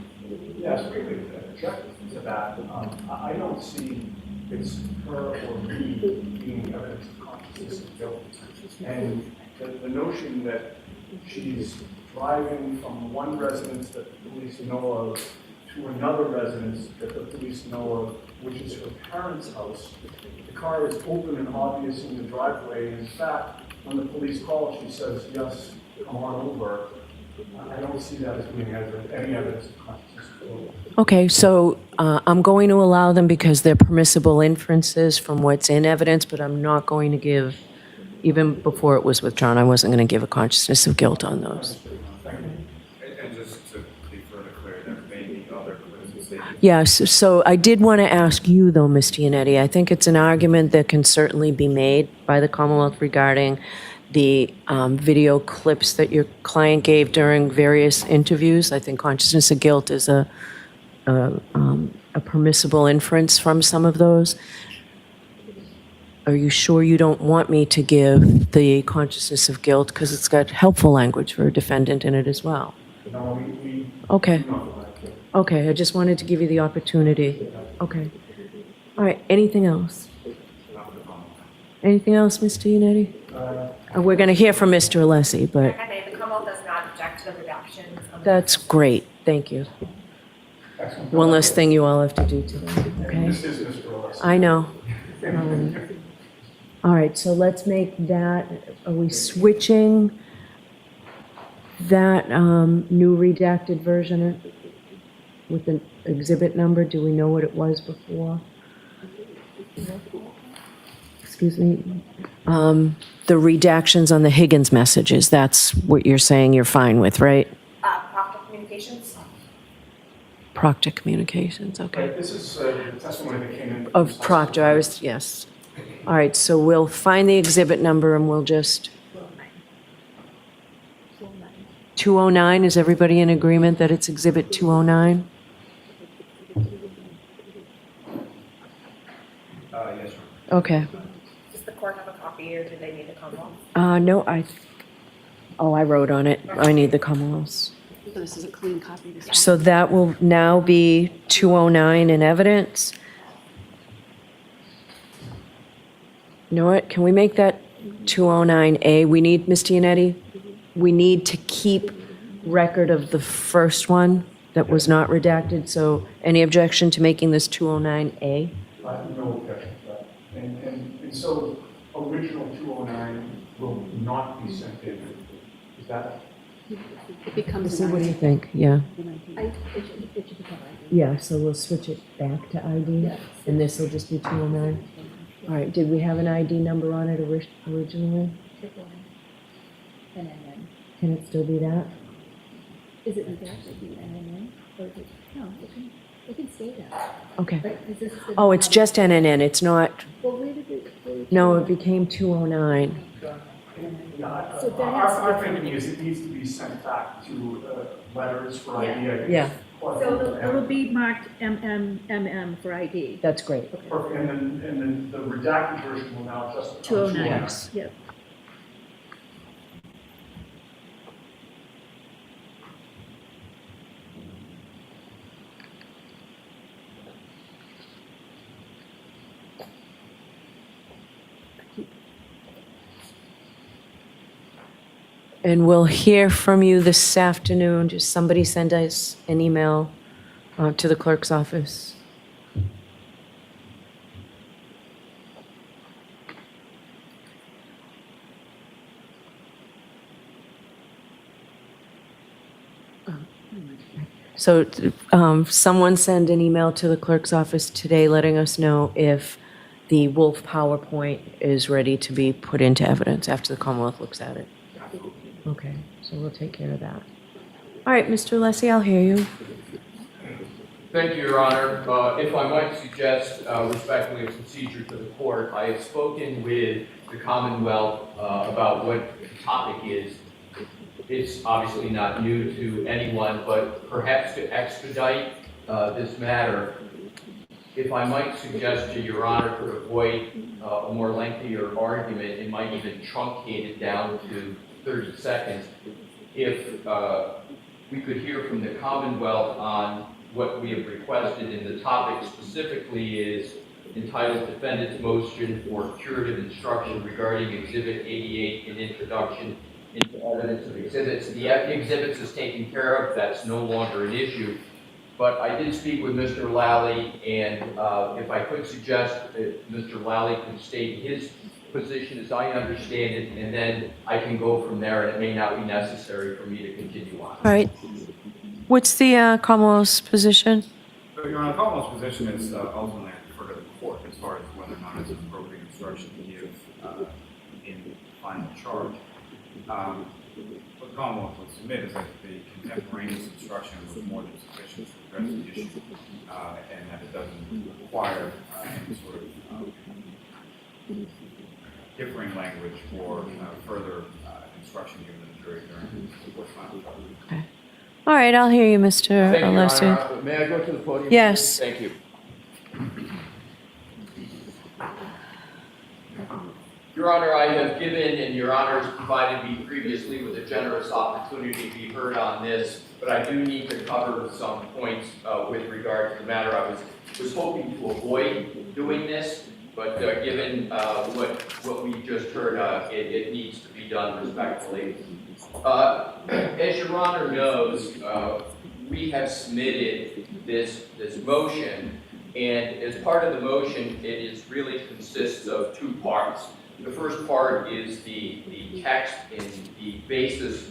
S11: Yes, quickly, check to that. I don't see it's her or me being evidence of consciousness of guilt. And the notion that she's driving from one residence that the police know of to another residence that the police know of, which is her parents' house. The car is open and obvious in the driveway. In fact, when the police call, she says, yes, come on over. I don't see that as being any evidence of consciousness of guilt.
S5: Okay, so I'm going to allow them because they're permissible inferences from what's in evidence, but I'm not going to give, even before it was withdrawn, I wasn't going to give a consciousness of guilt on those.
S3: And just to be further clear, there may be other clips statements.
S5: Yes, so I did want to ask you, though, Ms. Giannetti, I think it's an argument that can certainly be made by the Commonwealth regarding the video clips that your client gave during various interviews. I think consciousness of guilt is a permissible inference from some of those. Are you sure you don't want me to give the consciousness of guilt because it's got helpful language for a defendant in it as well?
S11: No, we
S5: Okay.
S11: do not like it.
S5: Okay, I just wanted to give you the opportunity. Okay. All right, anything else? Anything else, Mr. Giannetti? We're going to hear from Mr. Alessi, but
S6: Okay, the Commonwealth does not object to the redactions.
S5: that's great. Thank you.
S11: Excellent.
S5: One less thing you all have to do today,
S11: And
S5: okay?
S11: this is Mr. Alessi.
S5: I know. All right, so let's make that, are we switching that new redacted version with the exhibit number? Do we know what it was before? Excuse me. The redactions on the Higgins messages, that's what you're saying you're fine with, right?
S6: Proctor Communications.
S5: Proctor Communications, okay.
S11: Right, this is the testimony that came in.
S5: Of Proctor, yes. All right, so we'll find the exhibit number and we'll just... 209, is everybody in agreement that it's exhibit 209?
S3: Yes, sir.
S5: Okay.
S6: Does the court have a copy or do they need the Commonwealth?
S5: No, I wrote on it. I need the Commonwealth's.
S4: So this is a clean copy. This one.
S5: So that will now be 209 in evidence. You know what, can we make that 209A? We need, Ms. Giannetti, we need to keep record of the first one that was not redacted, so any objection to making this 209A?
S11: No objection to that. And so original 209 will not be sent in. Is that?
S4: It becomes
S5: So
S4: an
S5: what do you
S4: ID.
S5: think? Yeah.
S12: It should become ID.
S5: Yeah, so we'll switch it back to ID, and this will just be 209? All right, did we have an ID number on it originally?
S12: NNN.
S5: Can it still be that?
S12: Is it redacted, NNN? Or is it, no, it can stay that.
S5: Okay.
S12: Right? 'Cause this is the-
S5: Oh, it's just NNN, it's not,
S12: Well, where did it?
S5: no, it became 209.
S11: Yeah,
S12: So that has to be-
S11: our thinking is it needs to be sent back to letters for ID. I think
S5: Yeah.
S11: it's quite-
S12: So it'll be marked MM for ID.
S5: That's great.
S11: Perfect, and then the redacted version will now just become
S12: 209.
S11: 209.
S5: Yes.
S12: Yep.
S5: And we'll hear from you this afternoon. Just somebody send us an email to the clerk's office. So someone send an email to the clerk's office today letting us know if the Wolf PowerPoint is ready to be put into evidence after the Commonwealth looks at it. Okay, so we'll take care of that. All right, Mr. Lessie, I'll hear you.
S8: Thank you, Your Honor. If I might suggest respectfully a procedure to the court, I have spoken with the Commonwealth about what the topic is. It's obviously not new to anyone, but perhaps to expedite this matter, if I might suggest to Your Honor to avoid a more lengthier argument, it might even truncate it down to 30 seconds. If we could hear from the Commonwealth on what we have requested, and the topic specifically is entitled Defendant's Motion for Curative Instruction regarding Exhibit 88 and Introduction into Evidence of Exhibits. The exhibits is taken care of, that's no longer an issue. But I did speak with Mr. Lally, and if I could suggest that Mr. Lally could state his position as I understand it, and then I can go from there, and it may not be necessary for me to continue on.
S5: All right. What's the Commonwealth's position?
S3: So, Your Honor, the Commonwealth's position is ultimately I defer to the court as far as whether or not it's an appropriate instruction to give in the final charge. What the Commonwealth would submit is that the contemporaneous instruction was more than sufficient to address the issue, and that it doesn't require any sort of differing language or further instruction given to the jury during the court's final charge.
S5: Okay. All right, I'll hear you, Mr.
S8: Thank you, Your
S5: Lessie.
S8: Honor. May I go to the podium?
S5: Yes.
S8: Thank you. Your Honor, I have given, and Your Honor has provided me previously with a generous opportunity to be heard on this, but I do need to cover some points with regard to the matter. I was hoping to avoid doing this, but given what we just heard, it needs to be done respectfully. As Your Honor knows, we have submitted this motion, and as part of the motion, it really consists of two parts. The first part is the text and the basis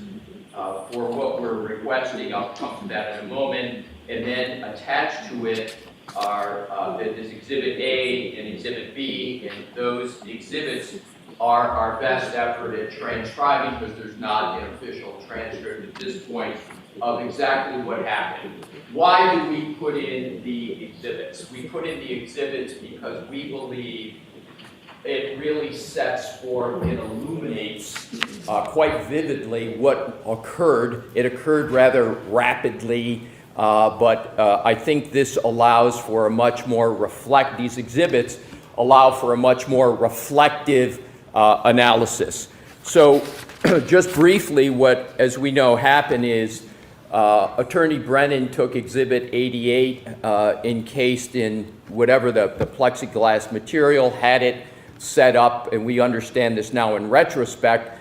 S8: for what we're requesting. I'll come to that in a moment. And then attached to it are is Exhibit A and Exhibit B, and those exhibits are our best effort at transcribing, because there's not an official transcript at this point of exactly what happened. Why do we put in the exhibits? We put in the exhibits because we believe it really sets forth and illuminates quite vividly what occurred. It occurred rather rapidly, but I think this allows for a much more these exhibits allow for a much more reflective analysis. So just briefly, what, as we know, happened is Attorney Brennan took Exhibit 88 encased in whatever the plexiglass material, had it set up, and we understand this now in retrospect,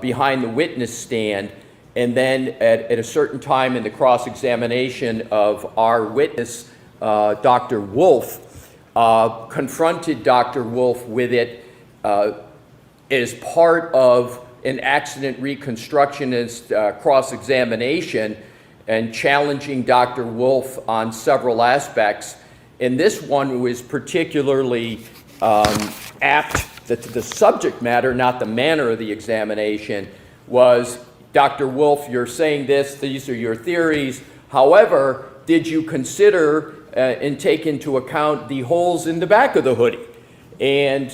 S8: behind the witness stand. And then at a certain time in the cross-examination of our witness, Dr. Wolf, confronted Dr. Wolf with it as part of an accident reconstructionist cross-examination, and challenging Dr. Wolf on several aspects. And this one was particularly apt, that the subject matter, not the manner of the examination, was, Dr. Wolf, you're saying this, these are your theories. However, did you consider and take into account the holes in the back of the hoodie? And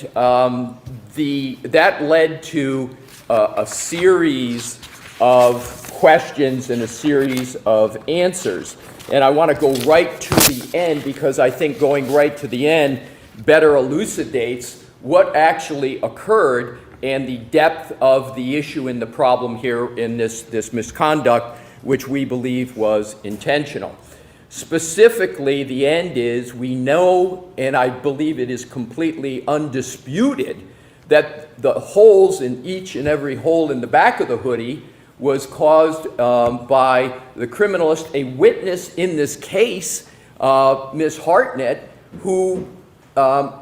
S8: that led to a series of questions and a series of answers. And I want to go right to the end, because I think going right to the end better elucidates what actually occurred and the depth of the issue and the problem here in this misconduct, which we believe was intentional. Specifically, the end is, we know, and I believe it is completely undisputed, that the holes in each and every hole in the back of the hoodie was caused by the criminalist, a witness in this case, Ms. Hartnett, who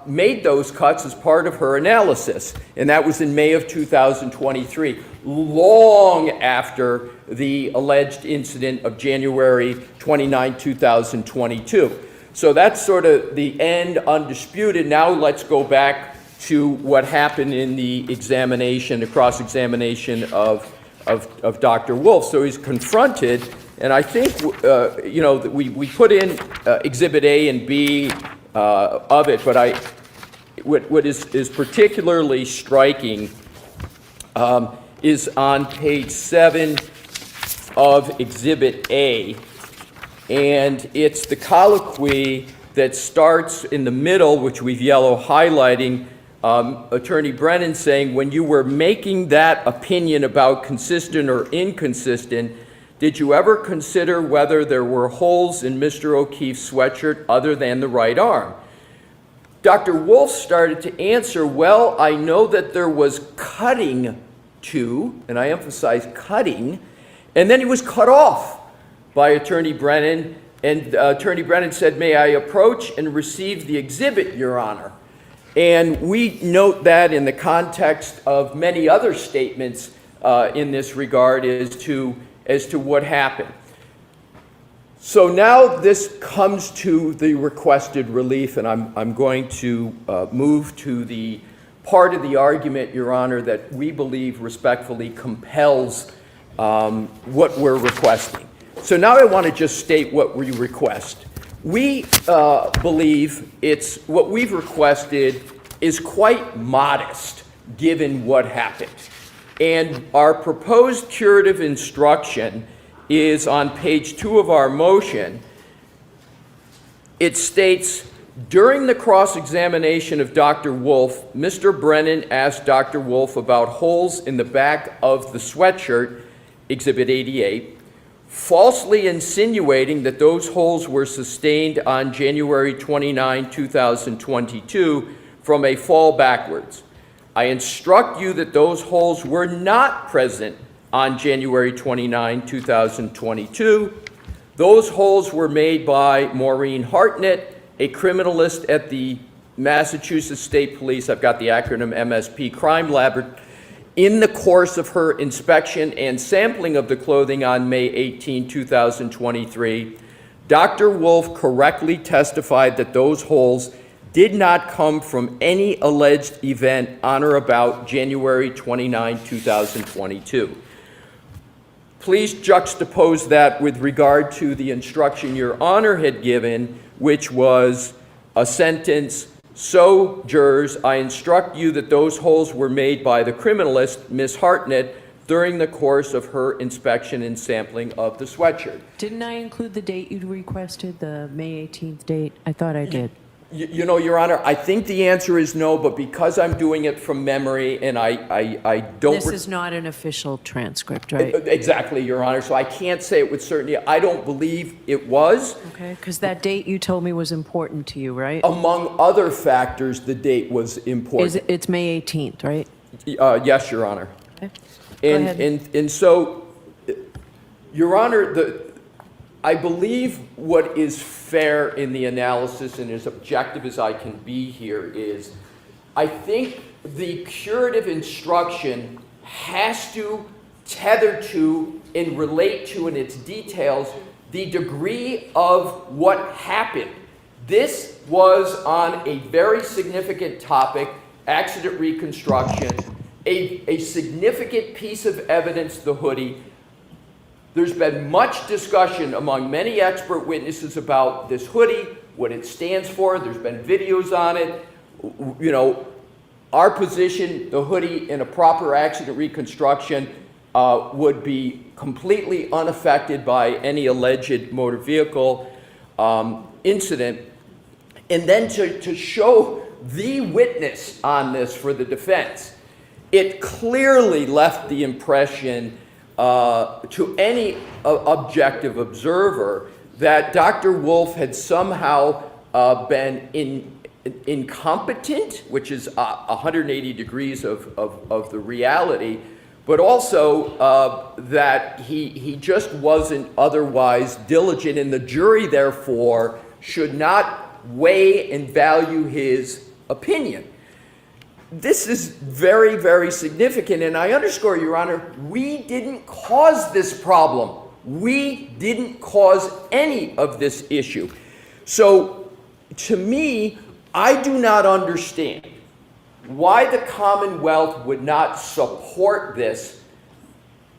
S8: made those cuts as part of her analysis. And that was in May of 2023, long after the alleged incident of January 29, 2022. So that's sort of the end, undisputed. Now let's go back to what happened in the examination, the cross-examination of Dr. Wolf. So he's confronted, and I think, we put in Exhibit A and B of it, but what is particularly striking is on page 7 of Exhibit A, and it's the colloquy that starts in the middle, which we've yellow highlighting, Attorney Brennan saying, when you were making that opinion about consistent or inconsistent, did you ever consider whether there were holes in Mr. O'Keefe's sweatshirt other than the right arm? Dr. Wolf started to answer, well, I know that there was cutting to, and I emphasize cutting, and then he was cut off by Attorney Brennan, and Attorney Brennan said, may I approach and receive the exhibit, Your Honor? And we note that in the context of many other statements in this regard as to what happened. So now this comes to the requested relief, and I'm going to move to the part of the argument, Your Honor, that we believe respectfully compels what we're requesting. So now I want to just state what we request. We believe what we've requested is quite modest given what happened. And our proposed curative instruction is on page 2 of our motion. It states, during the cross-examination of Dr. Wolf, Mr. Brennan asked Dr. Wolf about holes in the back of the sweatshirt, Exhibit 88, falsely insinuating that those holes were sustained on January 29, 2022 from a fall backwards. I instruct you that those holes were not present on January 29, 2022. Those holes were made by Maureen Hartnett, a criminalist at the Massachusetts State Police, I've got the acronym MSP, Crime Lab, in the course of her inspection and sampling of the clothing on May 18, 2023. Dr. Wolf correctly testified that those holes did not come from any alleged event on or about January 29, 2022. Please juxtapose that with regard to the instruction Your Honor had given, which was a sentence, so, jurors, I instruct you that those holes were made by the criminalist, Ms. Hartnett, during the course of her inspection and sampling of the sweatshirt.
S5: Didn't I include the date you requested, the May 18th date? I thought I did.
S8: You know, Your Honor, I think the answer is no, but because I'm doing it from memory and I don't...
S5: This is not an official transcript, right?
S8: Exactly, Your Honor, so I can't say it with certainty. I don't believe it was.
S5: Okay, because that date you told me was important to you, right?
S8: Among other factors, the date was important.
S5: It's May 18th, right?
S8: Yes, Your Honor.
S5: Okay. Go ahead.
S8: And so, Your Honor, I believe what is fair in the analysis and as objective as I can be here is, I think the curative instruction has to tether to and relate to in its details the degree of what happened. This was on a very significant topic, accident reconstruction, a significant piece of evidence, the hoodie. There's been much discussion among many expert witnesses about this hoodie, what it stands for. There's been videos on it. You know, our position, the hoodie in a proper accident reconstruction would be completely unaffected by any alleged motor vehicle incident. And then to show the witness on this for the defense, it clearly left the impression to any objective observer that Dr. Wolf had somehow been incompetent, which is 180 degrees of the reality, but also that he just wasn't otherwise diligent, and the jury, therefore, should not weigh and value his opinion. This is very, very significant, and I underscore, Your Honor, we didn't cause this problem. We didn't cause any of this issue. So, to me, I do not understand why the Commonwealth would not support this.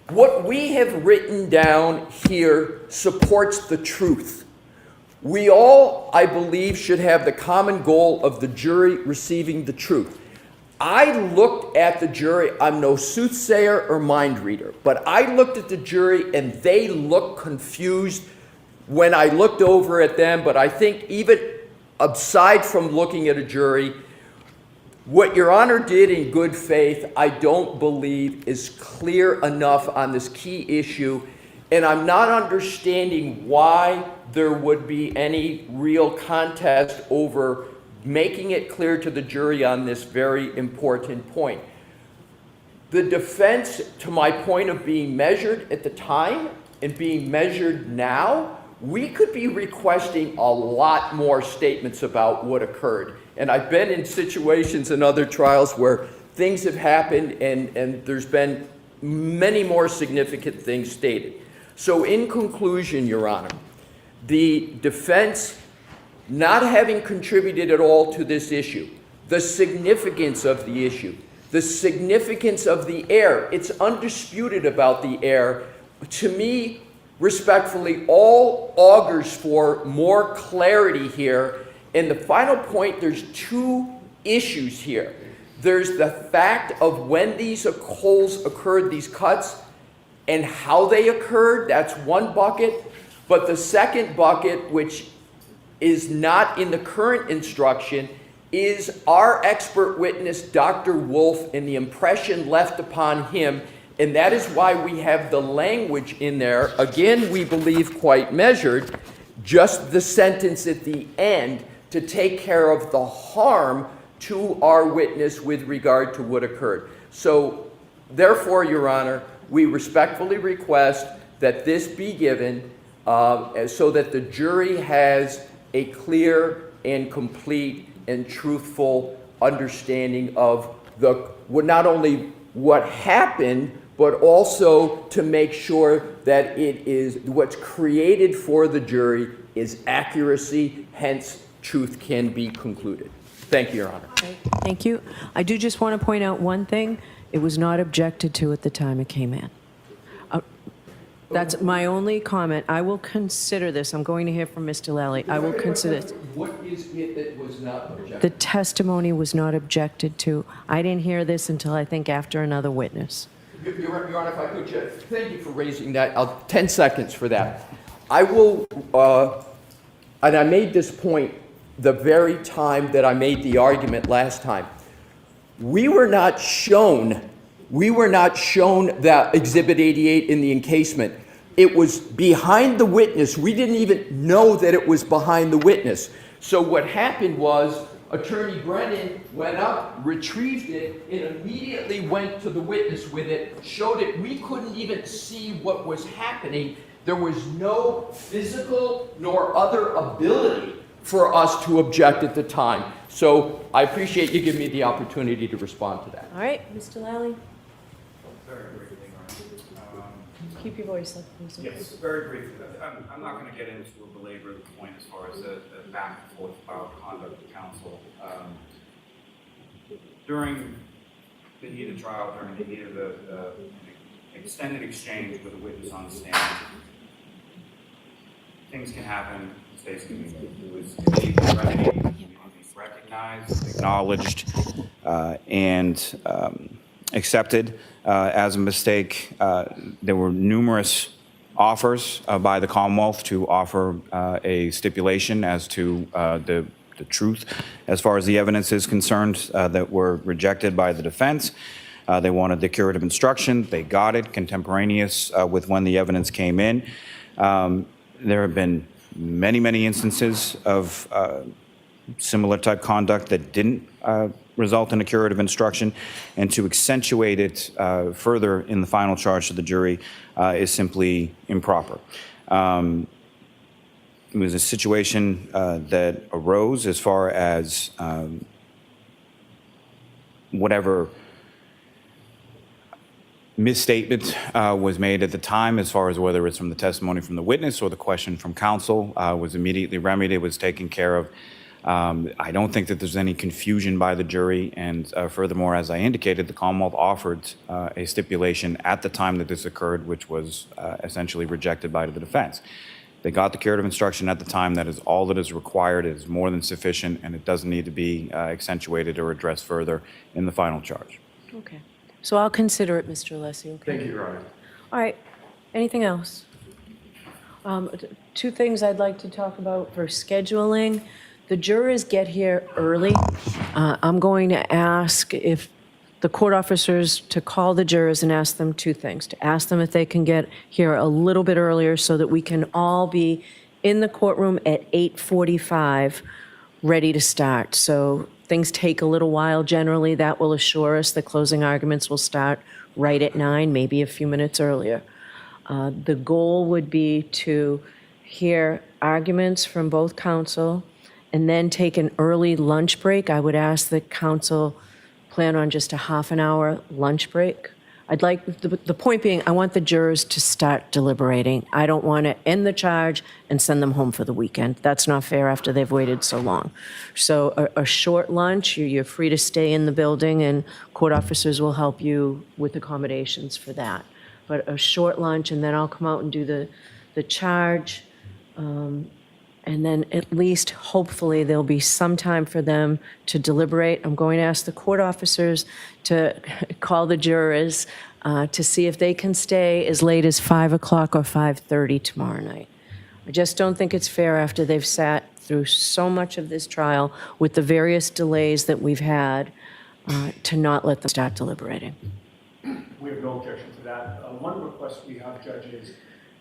S8: What we have written down here supports the truth. We all, I believe, should have the common goal of the jury receiving the truth. I looked at the jury. I'm no soothsayer or mind reader, but I looked at the jury and they looked confused when I looked over at them. But I think even aside from looking at a jury, what Your Honor did in good faith, I don't believe is clear enough on this key issue. And I'm not understanding why there would be any real contest over making it clear to the jury on this very important point. The defense, to my point of being measured at the time and being measured now, we could be requesting a lot more statements about what occurred. And I've been in situations in other trials where things have happened and there's been many more significant things stated. So in conclusion, Your Honor, the defense not having contributed at all to this issue, the significance of the issue, the significance of the error, it's undisputed about the error, to me, respectfully, all augurs for more clarity here. And the final point, there's two issues here. There's the fact of when these holes occurred, these cuts, and how they occurred, that's one bucket. But the second bucket, which is not in the current instruction, is our expert witness, Dr. Wolf, and the impression left upon him. And that is why we have the language in there, again, we believe quite measured, just the sentence at the end to take care of the harm to our witness with regard to what occurred. So, therefore, Your Honor, we respectfully request that this be given so that the jury has a clear and complete and truthful understanding of not only what happened, but also to make sure that it is what's created for the jury is accuracy, hence truth can be concluded. Thank you, Your Honor.
S5: Thank you. I do just want to point out one thing. It was not objected to at the time it came in. That's my only comment. I will consider this. I'm going to hear from Mr. Lally. I will consider this.
S8: What is it that was not objected?
S5: The testimony was not objected to. I didn't hear this until I think after another witness.
S8: Your Honor, if I could just, thank you for raising that. 10 seconds for that. I will, and I made this point the very time that I made the argument last time. We were not shown that Exhibit 88 in the encasement. It was behind the witness. We didn't even know that it was behind the witness. So what happened was Attorney Brennan went up, retrieved it, and immediately went to the witness with it, showed it. We couldn't even see what was happening. There was no physical nor other ability for us to object at the time. So I appreciate you giving me the opportunity to respond to that.
S5: All right, Mr. Lally.
S3: Very briefly, Your Honor.
S5: Keep your voice up, please.
S3: Yes, very briefly. I'm not going to get into a belabor the point as far as the back and forth about conduct of counsel. During the heat of trial, during the heat of the extended exchange with a witness on the stand, things can happen, mistakes can be made. It was recognized,
S10: Acknowledged and accepted as a mistake. There were numerous offers by the Commonwealth to offer a stipulation as to the truth as far as the evidence is concerned that were rejected by the defense. They wanted the curative instruction. They got it contemporaneous with when the evidence came in. There have been many, many instances of similar type conduct that didn't result in a curative instruction, and to accentuate it further in the final charge to the jury is simply improper. It was a situation that arose as far as whatever misstatement was made at the time, as far as whether it's from the testimony from the witness or the question from counsel, was immediately remedied, was taken care of. I don't think that there's any confusion by the jury, and furthermore, as I indicated, the Commonwealth offered a stipulation at the time that this occurred, which was essentially rejected by the defense. They got the curative instruction at the time. That is all that is required. It is more than sufficient, and it doesn't need to be accentuated or addressed further in the final charge.
S5: Okay. So I'll consider it, Mr. Alessi, okay?
S11: Thank you, Your Honor.
S5: All right. Anything else? Two things I'd like to talk about for scheduling. The jurors get here early. I'm going to ask if the court officers to call the jurors and ask them two things. To ask them if they can get here a little bit earlier so that we can all be in the courtroom at 8:45, ready to start. So things take a little while generally. That will assure us the closing arguments will start right at 9, maybe a few minutes earlier. The goal would be to hear arguments from both counsel and then take an early lunch break. I would ask that counsel plan on just a half an hour lunch break. I'd like, the point being, I want the jurors to start deliberating. I don't want to end the charge and send them home for the weekend. That's not fair after they've waited so long. So a short lunch, you're free to stay in the building, and court officers will help you with accommodations for that. But a short lunch, and then I'll come out and do the charge. And then at least, hopefully, there'll be some time for them to deliberate. I'm going to ask the court officers to call the jurors to see if they can stay as late as 5 o'clock or 5:30 tomorrow night. I just don't think it's fair after they've sat through so much of this trial with the various delays that we've had to not let them start deliberating.
S11: We have no objection to that. One request we have, Judge, is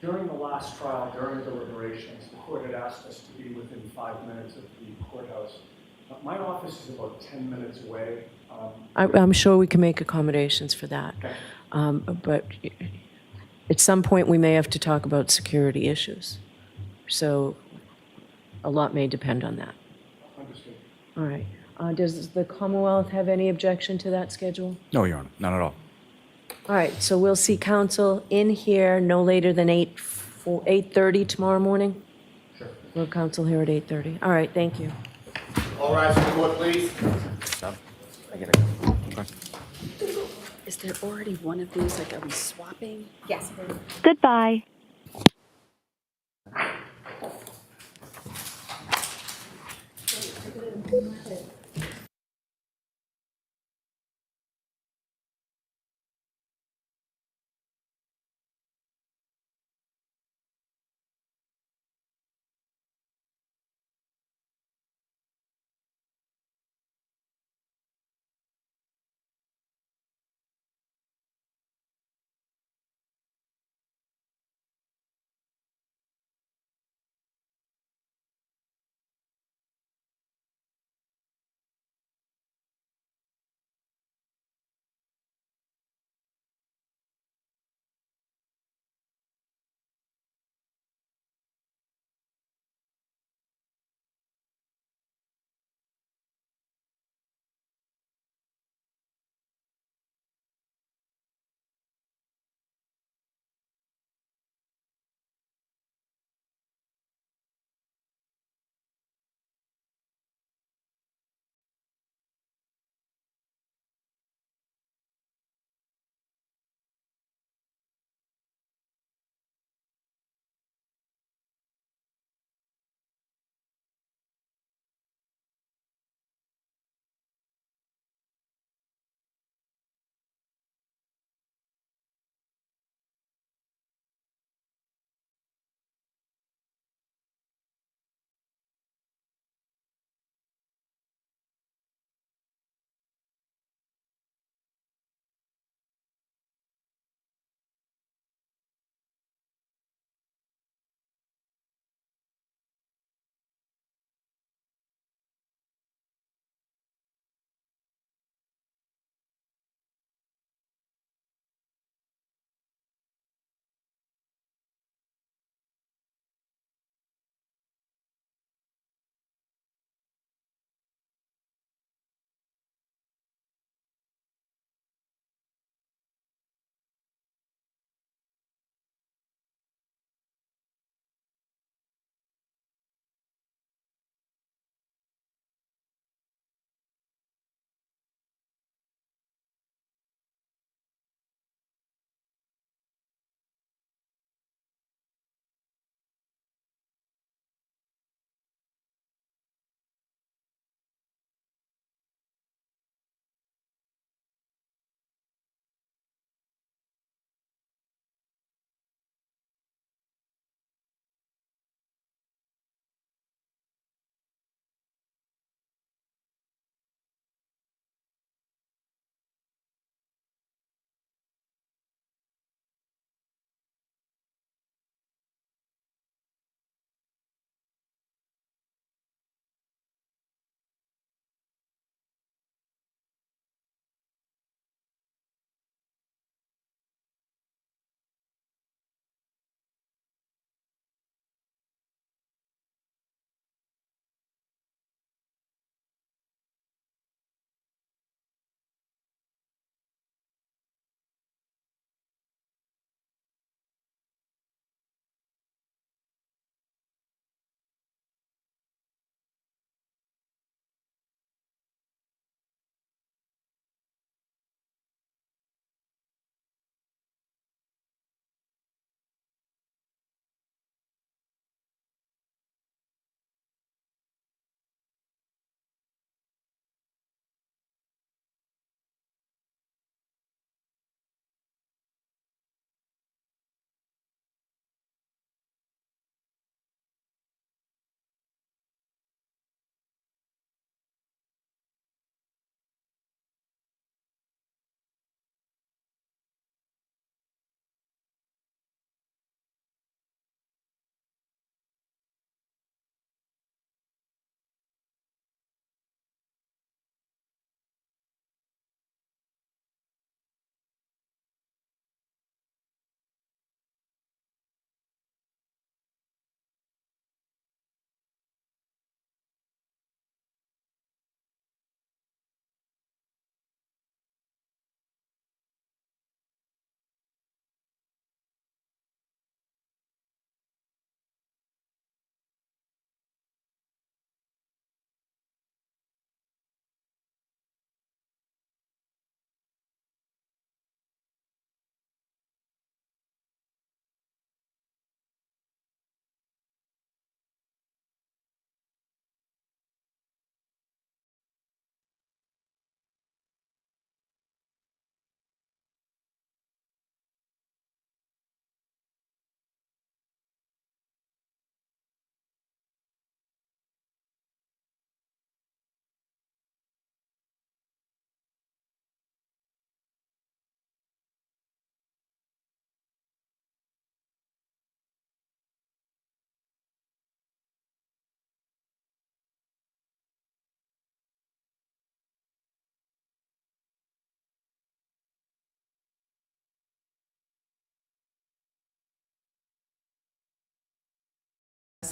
S11: during the last trial, during deliberations, the court had asked us to be within 5 minutes of the courthouse. My office is about 10 minutes away.
S5: I'm sure we can make accommodations for that. But at some point, we may have to talk about security issues. So a lot may depend on that.
S11: Understood.
S5: All right. Does the Commonwealth have any objection to that schedule?
S10: No, Your Honor, none at all.
S5: All right, so we'll see counsel in here no later than 8:30 tomorrow morning?
S11: Sure.
S5: We'll have counsel here at 8:30. All right, thank you.
S8: All rise for the court, please.
S4: Is there already one of these? Like, are we swapping?
S12: Yes.
S6: Goodbye.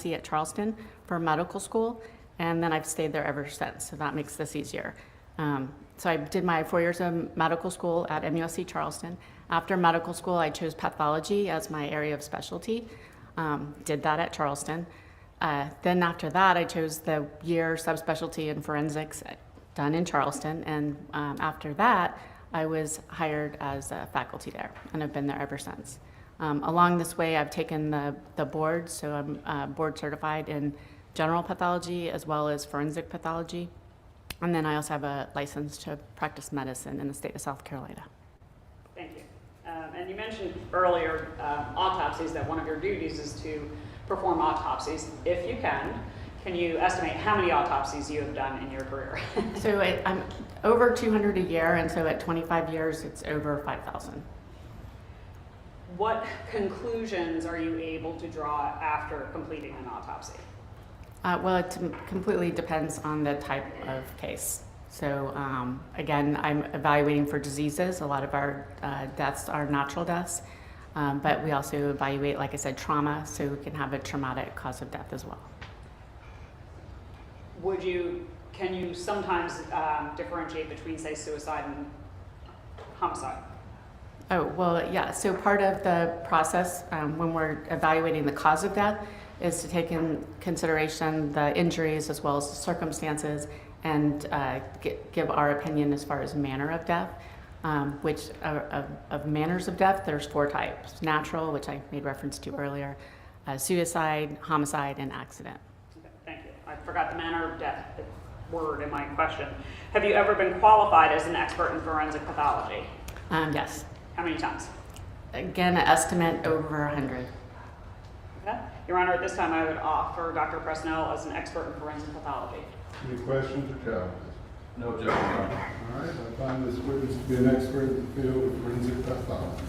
S13: at Charleston for medical school, and then I've stayed there ever since, so that makes this easier. So I did my 4 years of medical school at MUSC Charleston. After medical school, I chose pathology as my area of specialty. Did that at Charleston. Then after that, I chose the year subspecialty in forensics done in Charleston, and after that, I was hired as a faculty there, and I've been there ever since. Along this way, I've taken the board, so I'm board certified in general pathology as well as forensic pathology. And then I also have a license to practice medicine in the state of South Carolina.
S14: Thank you. And you mentioned earlier autopsies, that one of your duties is to perform autopsies. If you can you estimate how many autopsies you have done in your career?
S13: So I'm over 200 a year, and so at 25 years, it's over 5,000.
S14: What conclusions are you able to draw after completing an autopsy?
S13: Well, it completely depends on the type of case. So again, I'm evaluating for diseases. A lot of our deaths are natural deaths, but we also evaluate, like I said, trauma, so we can have a traumatic cause of death as well.
S14: Can you sometimes differentiate between, say, suicide and homicide?
S13: Oh, well, yeah. So part of the process when we're evaluating the cause of death is to take in consideration the injuries as well as the circumstances and give our opinion as far as manner of death, which of manners of death, there's 4 types. Natural, which I made reference to earlier, suicide, homicide, and accident.
S14: Okay, thank you. I forgot the manner of death word in my question. Have you ever been qualified as an expert in forensic pathology?
S13: Yes.
S14: How many times?
S13: Again, an estimate over 100.
S14: Okay. Your Honor, at this time I would offer Dr. Presnell as an expert in forensic pathology.
S15: Any questions or comments?
S3: No objection, Your Honor.
S15: All right, I find this witness to be an expert in the field of forensic pathology.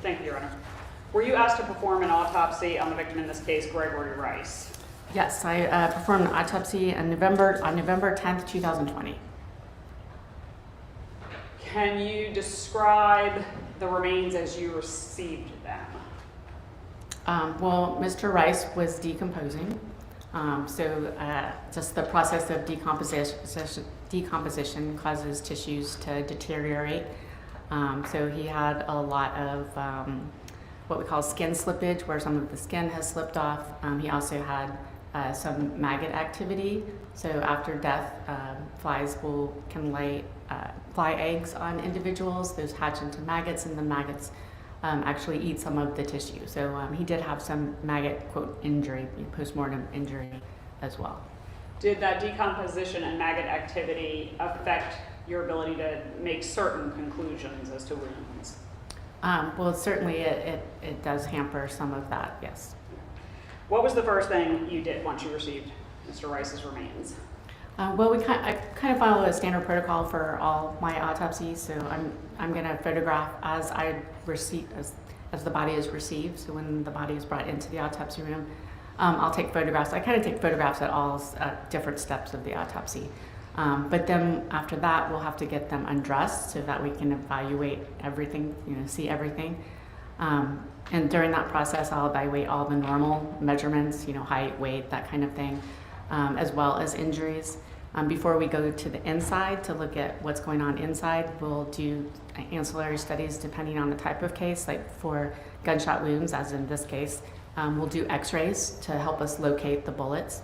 S14: Thank you, Your Honor. Were you asked to perform an autopsy on the victim in this case, Gregory Rice?
S13: Yes, I performed an autopsy on November 10th, 2020.
S14: Can you describe the remains as you received them?
S13: Well, Mr. Rice was decomposing, so just the process of decomposition causes tissues to deteriorate. So he had a lot of what we call skin slippage, where some of the skin has slipped off. He also had some maggot activity. So after death, flies can lay fly eggs on individuals. Those hatch into maggots, and the maggots actually eat some of the tissue. So he did have some maggot, quote, injury, postmortem injury as well.
S14: Did that decomposition and maggot activity affect your ability to make certain conclusions as to wounds?
S13: Well, certainly it does hamper some of that, yes.
S14: What was the first thing you did once you received Mr. Rice's remains?
S13: Well, I kind of follow a standard protocol for all my autopsies. So I'm going to photograph as the body is received. So when the body is brought into the autopsy room, I'll take photographs. I kind of take photographs at all different steps of the autopsy. But then after that, we'll have to get them undressed so that we can evaluate everything, see everything. And during that process, I'll evaluate all the normal measurements, height, weight, that kind of thing, as well as injuries. Before we go to the inside to look at what's going on inside, we'll do ancillary studies depending on the type of case. Like for gunshot wounds, as in this case, we'll do x-rays to help us locate the bullets.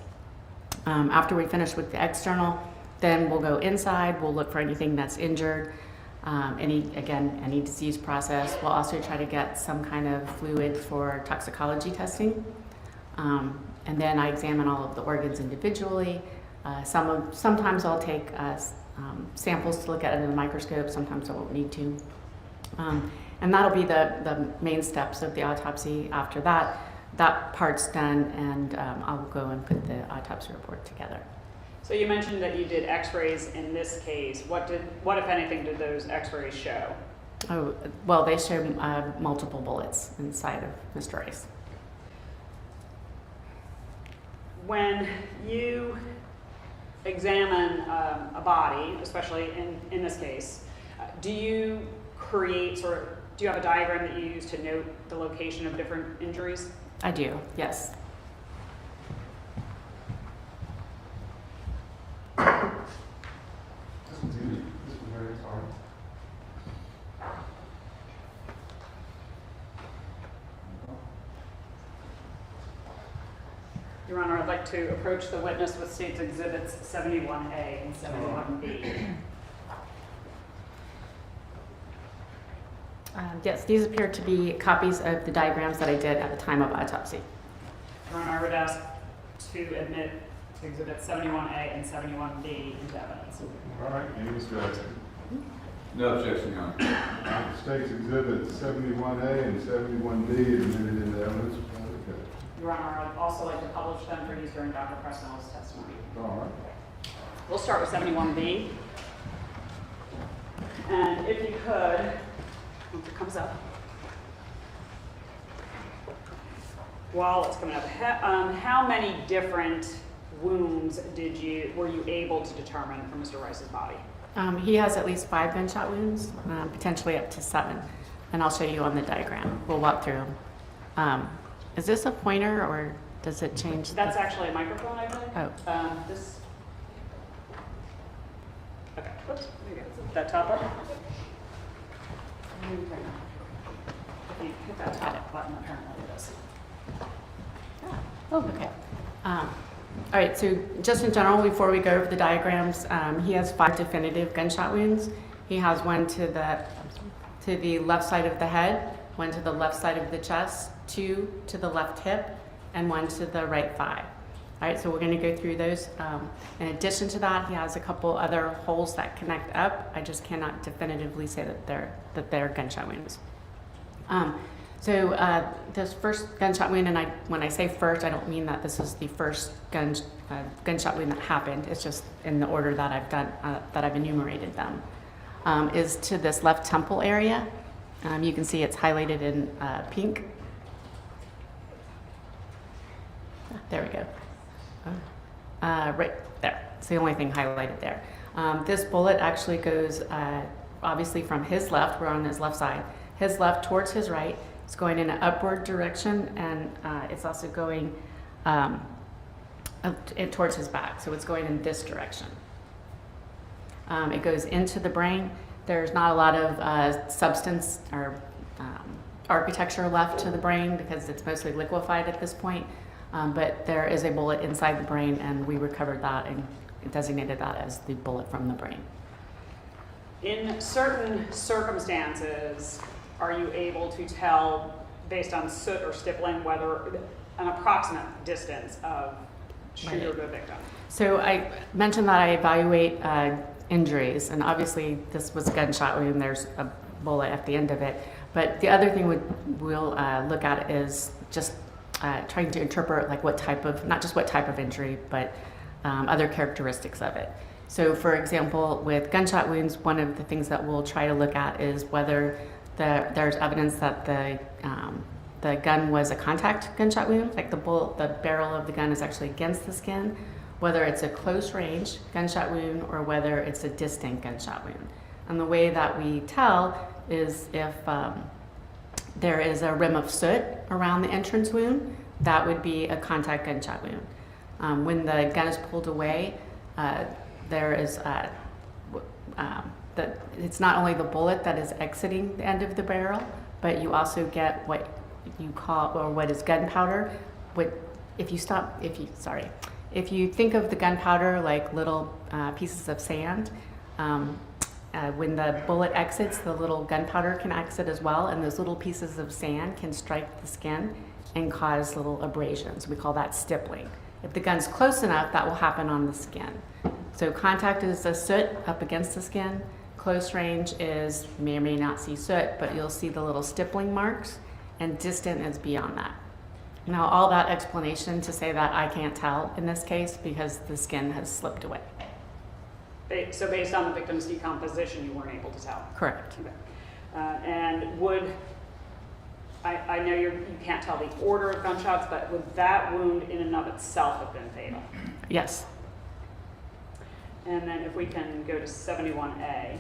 S13: After we finish with the external, then we'll go inside, we'll look for anything that's injured, any disease process. We'll also try to get some kind of fluid for toxicology testing. And then I examine all of the organs individually. Sometimes I'll take samples to look at it in the microscope, sometimes I won't need to. And that'll be the main steps of the autopsy. After that part's done, and I'll go and put the autopsy report together.
S14: So you mentioned that you did x-rays in this case. What, if anything, did those x-rays show?
S13: Oh, well, they show multiple bullets inside of Mr. Rice.
S14: When you examine a body, especially in this case, do you have a diagram that you use to note the location of different injuries?
S13: I do, yes.
S14: Your Honor, I'd like to approach the witness with State's Exhibits 71A and 71B.
S13: Yes, these appear to be copies of the diagrams that I did at the time of autopsy.
S14: Your Honor, I would ask to admit to Exhibits 71A and 71B into evidence.
S15: All right, any objection?
S3: No objection, Your Honor.
S15: State's Exhibit 71A and 71B admitted into evidence. Okay.
S14: Your Honor, I'd also like to publish them for use during Dr. Presnell's testimony.
S15: All right.
S14: We'll start with 71B. And if you could, once it comes up, while it's coming up, how many different wounds were you able to determine from Mr. Rice's body?
S13: He has at least 5 gunshot wounds, potentially up to 7. And I'll show you on the diagram. We'll walk through them. Is this a pointer or does it change?
S14: That's actually a microphone, I believe.
S13: Oh.
S14: This. Okay. Whoops. There you go. That top up. If you hit that top button, apparently it is.
S13: Oh, okay. All right, so just in general, before we go over the diagrams, he has 5 definitive gunshot wounds. He has one to the left side of the head, one to the left side of the chest, 2 to the left hip, and 1 to the right thigh. All right, so we're going to go through those. In addition to that, he has a couple other holes that connect up. I just cannot definitively say that they're gunshot wounds. So this first gunshot wound, and when I say first, I don't mean that this is the first gunshot wound that happened. It's just in the order that I've done, that I've enumerated them, is to this left temple area. You can see it's highlighted in pink. There we go. Right there. It's the only thing highlighted there. This bullet actually goes obviously from his left. We're on his left side. His left towards his right. It's going in an upward direction, and it's also going towards his back. So it's going in this direction. It goes into the brain. There's not a lot of substance or architecture left to the brain because it's mostly liquefied at this point. But there is a bullet inside the brain, and we recovered that and designated that as the bullet from the brain.
S14: In certain circumstances, are you able to tell, based on soot or stippling, whether an approximate distance of shooter to victim? So
S13: I mentioned that I evaluate injuries, and obviously this was a gunshot wound. There's a bullet at the end of it. But the other thing we'll look at is just trying to interpret like what type of, not just what type of injury, but other characteristics of it. So for example, with gunshot wounds, one of the things that we'll try to look at is whether there's evidence that the gun was a contact gunshot wound, like the barrel of the gun is actually against the skin, whether it's a close range gunshot wound or whether it's a distant gunshot wound. And the way that we tell is if there is a rim of soot around the entrance wound, that would be a contact gunshot wound. When the gun is pulled away, there is it's not only the bullet that is exiting the end of the barrel, but you also get what you call, or what is gunpowder. If you think of the gunpowder like little pieces of sand, when the bullet exits, the little gunpowder can exit as well, and those little pieces of sand can strike the skin and cause little abrasions. We call that stippling. If the gun's close enough, that will happen on the skin. So contact is the soot up against the skin. Close range is, you may or may not see soot, but you'll see the little stippling marks, and distant is beyond that. Now, all that explanation to say that I can't tell in this case because the skin has slipped away.
S14: So based on the victim's decomposition, you weren't able to tell?
S13: Correct.
S14: Okay. And I know you can't tell the order of gunshots, but would that wound in and of itself have been fatal?
S13: Yes.
S14: And then if we can go to 71A.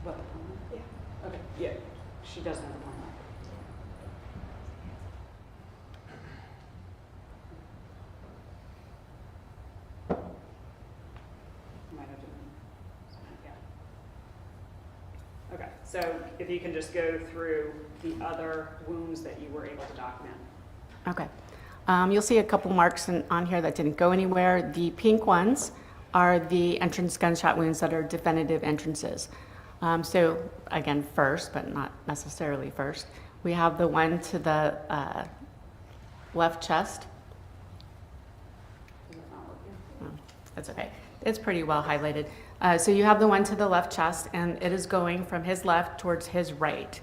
S14: What? Yeah. Okay, yeah. She doesn't have a plan. Might have to, yeah. Okay, So if you can just go through the other wounds that you were able to document.
S13: Okay. You'll see a couple marks on here that didn't go anywhere. The pink ones are the entrance gunshot wounds that are definitive entrances. So again, first, but not necessarily first, we have the one to the left chest. Oh, that's okay. It's pretty well highlighted. So you have the one to the left chest, and it is going from his left towards his right.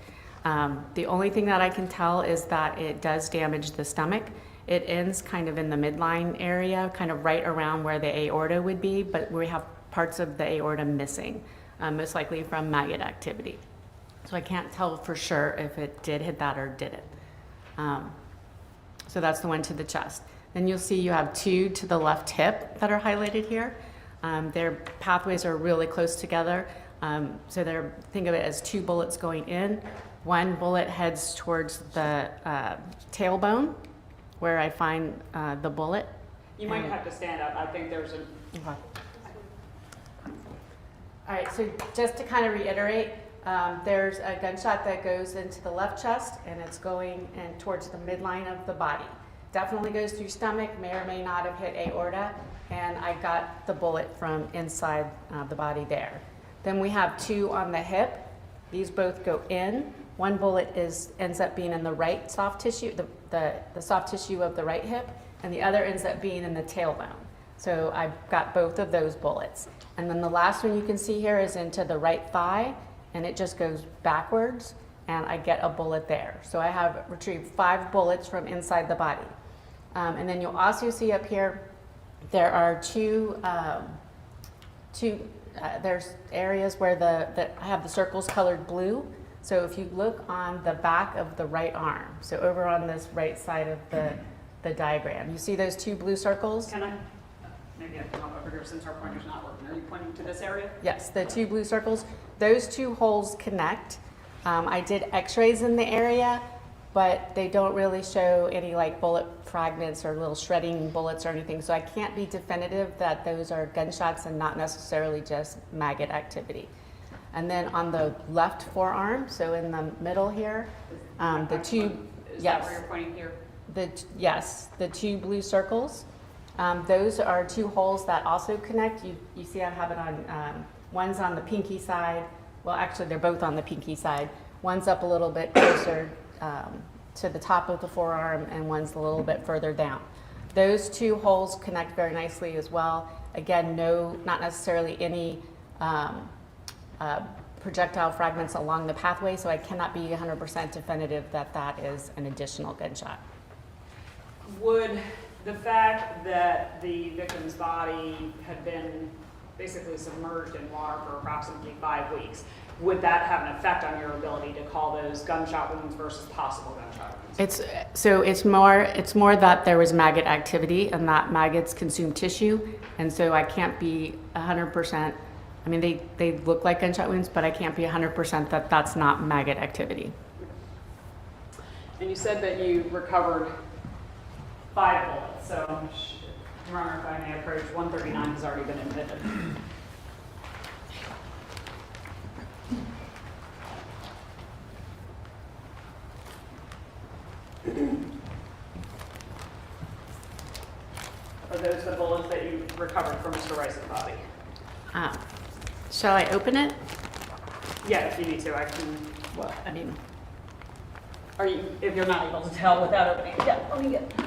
S13: The only thing that I can tell is that it does damage the stomach. It ends kind of in the midline area, kind of right around where the aorta would be, but we have parts of the aorta missing, most likely from maggot activity. So I can't tell for sure if it did hit that or didn't. So that's the one to the chest. Then you'll see you have two to the left hip that are highlighted here. Their pathways are really close together. So think of it as two bullets going in. One bullet heads towards the tailbone, where I find the bullet.
S14: You might have to stand up. I think there's a...
S13: Okay. All right, so just to kind of reiterate, there's a gunshot that goes into the left chest, and it's going in towards the midline of the body. Definitely goes through stomach, may or may not have hit aorta, and I got the bullet from inside the body there. Then we have two on the hip. These both go in. One bullet ends up being in the right soft tissue, the soft tissue of the right hip, and the other ends up being in the tailbone. So I've got both of those bullets. And then the last one you can see here is into the right thigh, and it just goes backwards, and I get a bullet there. So I have retrieved 5 bullets from inside the body. And then you'll also see up here, there are there's areas where I have the circles colored blue. So if you look on the back of the right arm, so over on this right side of the diagram, you see those 2 blue circles?
S14: Can I? Maybe I can come over here since our pointer's not working. Are you pointing to this area?
S13: Yes, the 2 blue circles. Those 2 holes connect. I did x-rays in the area, but they don't really show any like bullet fragments or little shredding bullets or anything. So I can't be definitive that those are gunshots and not necessarily just maggot activity. And then on the left forearm, so in the middle here, the 2,
S14: Is
S13: yes,
S14: that where you're pointing here?
S13: the 2 blue circles. Those are 2 holes that also connect. You see I have it on, one's on the pinky side. Well, actually they're both on the pinky side. One's up a little bit closer to the top of the forearm, and one's a little bit further down. Those 2 holes connect very nicely as well. Again, not necessarily any projectile fragments along the pathway, so I cannot be 100% definitive that that is an additional gunshot.
S14: Would the fact that the victim's body had been basically submerged in water for approximately 5 weeks, would that have an effect on your ability to call those gunshot wounds versus possible gunshot wounds?
S13: It's more that there was maggot activity, and that maggots consume tissue, and so I can't be 100%. I mean, they look like gunshot wounds, but I can't be 100% that that's not maggot activity.
S14: And you said that you recovered 5 bullets, so Your Honor, if I may approach, 139 has already been admitted. Are those the bullets that you recovered from Mr. Rice's body?
S13: Shall I open it?
S14: Yeah, if you need to, I can.
S13: Well, I mean,
S14: Are you, if you're not able to tell without opening it? Yeah, let me get. Do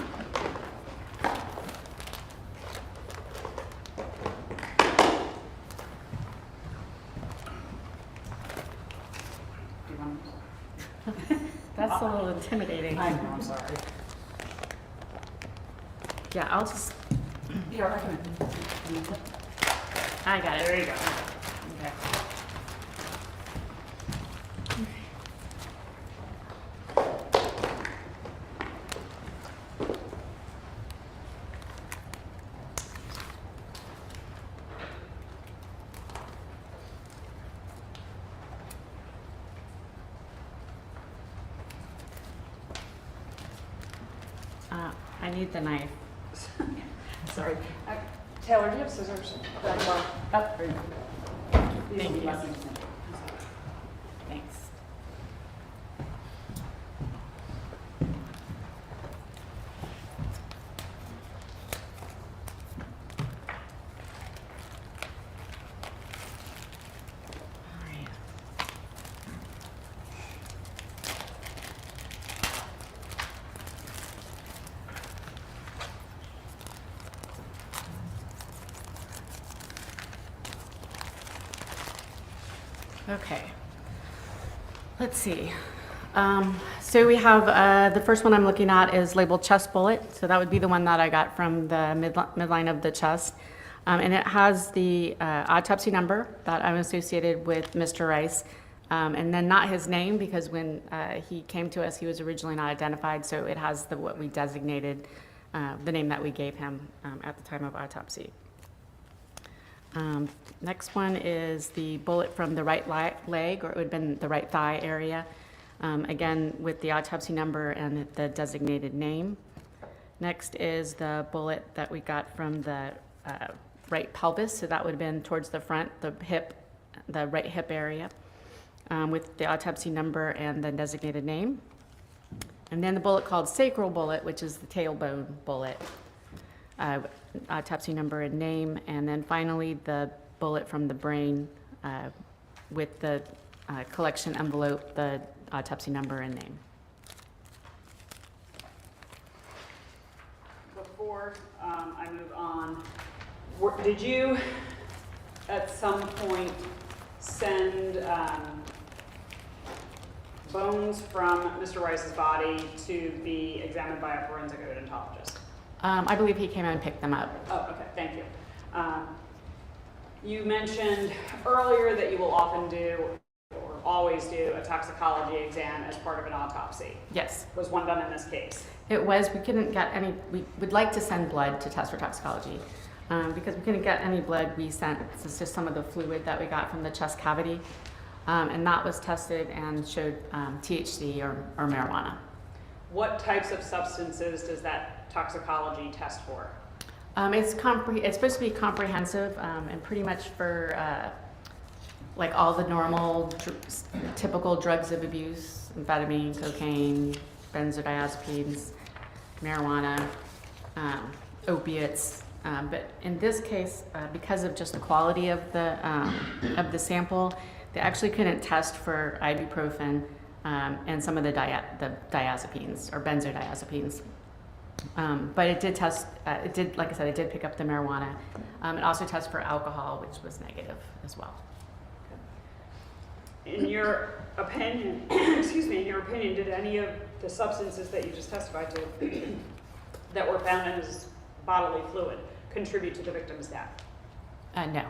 S14: you want
S13: that's a little intimidating.
S14: I know, I'm sorry.
S13: Yeah, I'll just.
S14: Here, I can.
S13: I got it.
S14: There you go. Okay.
S13: I need the knife.
S14: Sorry. Taylor, do you have scissors?
S13: Oh, there you go.
S14: Thank you.
S13: Thanks. Okay. Let's see. So we have the first one I'm looking at is labeled chest bullet. So that would be the one that I got from the midline of the chest. And it has the autopsy number that I'm associated with Mr. Rice. And then not his name, because when he came to us, he was originally not identified. So it has what we designated, the name that we gave him at the time of autopsy. Next one is the bullet from the right leg, or it would have been the right thigh area. Again, with the autopsy number and the designated name. Next is the bullet that we got from the right pelvis, so that would have been towards the front, the right hip area, with the autopsy number and the designated name. And then the bullet called sacral bullet, which is the tailbone bullet, autopsy number and name. And then finally, the bullet from the brain with the collection envelope, the autopsy number and name.
S14: Before I move on, did you at some point send bones from Mr. Rice's body to be examined by a forensic odontologist?
S13: I believe he came and picked them up.
S14: Oh, okay, thank you. You mentioned earlier that you will often do, or always do, a toxicology exam as part of an autopsy.
S13: Yes.
S14: Was one done in this case?
S13: It was. We couldn't get any. We would like to send blood to test for toxicology. Because we couldn't get any blood, we sent, this is just some of the fluid that we got from the chest cavity. And that was tested and showed THC or marijuana.
S14: What types of substances does that toxicology test for?
S13: It's supposed to be comprehensive and pretty much for like all the normal typical drugs of abuse, amphetamine, cocaine, benzodiazepines, marijuana, opiates. But in this case, because of just the quality of the sample, they actually couldn't test for ibuprofen and some of the diazepines or benzodiazepines. But it did test. It did, like I said, it did pick up the marijuana. It also tested for alcohol, which was negative as well.
S14: In your opinion, did any of the substances that you just testified to that were found in his bodily fluid contribute to the victim's death?
S13: No.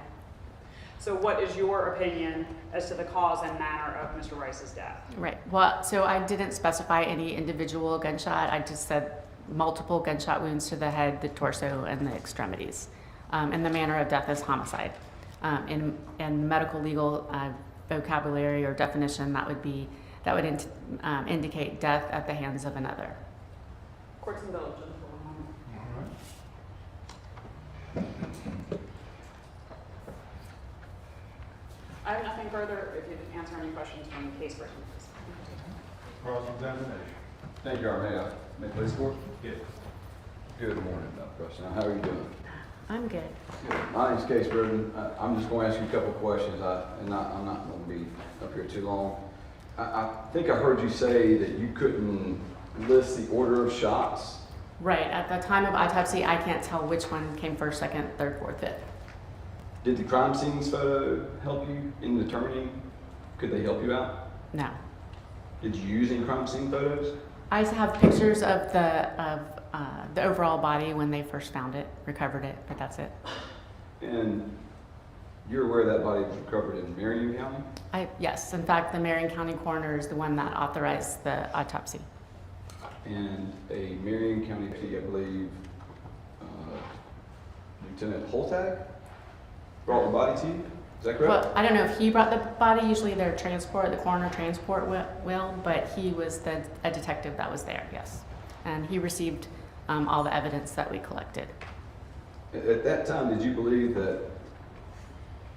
S14: So what is your opinion as to the cause and manner of Mr. Rice's death?
S13: Right. Well, so I didn't specify any individual gunshot. I just said multiple gunshot wounds to the head, the torso, and the extremities. And the manner of death is homicide. In medical legal vocabulary or definition, that would indicate death at the hands of another.
S14: Court's indulgent for one moment.
S15: All right.
S14: I have nothing further. If you can answer any questions from the case person, please.
S15: Cross-examination.
S16: Thank you, Mayor. May I please report?
S15: Good.
S16: Good morning, Dr. Preston. How are you doing?
S13: I'm good.
S16: Good. My name's Case Burden. I'm just going to ask you a couple of questions. I'm not going to be up here too long. I think I heard you say that you couldn't list the order of shots.
S13: Right. At the time of autopsy, I can't tell which one came first, second, third, fourth, fifth.
S16: Did the crime scenes photo help you in determining? Could they help you out?
S13: No.
S16: Did you use any crime scene photos?
S13: I have pictures of the overall body when they first found it, recovered it, but that's it.
S16: And you're aware that body was recovered in Marion County?
S13: Yes. In fact, the Marion County coroner is the one that authorized the autopsy.
S16: And a Marion County, I believe, Lieutenant Holtag brought the body to you? Is that correct?
S13: Well, I don't know if he brought the body. Usually the coroner transport will, but he was a detective that was there, yes. And he received all the evidence that we collected.
S16: At that time, did you believe that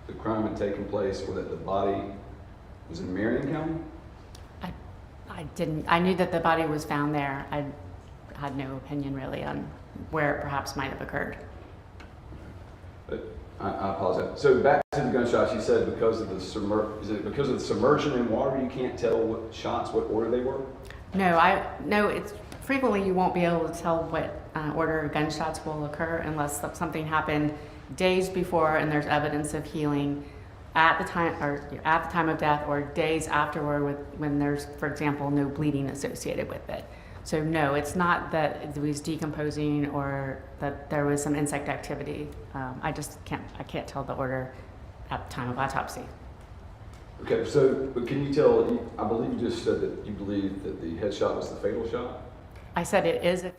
S16: the crime had taken place or that the body was in Marion County?
S13: I didn't. I knew that the body was found there. I had no opinion really on where it perhaps might have occurred.
S16: But I apologize. So back to the gunshots, you said because of the submersion in water, you can't tell what shots, what order they were?
S13: No, it's frequently you won't be able to tell what order of gunshots will occur unless something happened days before and there's evidence of healing at the time, or at the time of death, or days afterward, when there's, for example, no bleeding associated with it. So no, it's not that it was decomposing or that there was some insect activity. I can't tell the order at the time of autopsy.
S16: Okay, so, but can you tell, I believe you just said that you believe that the headshot was the fatal shot?
S13: I said it is a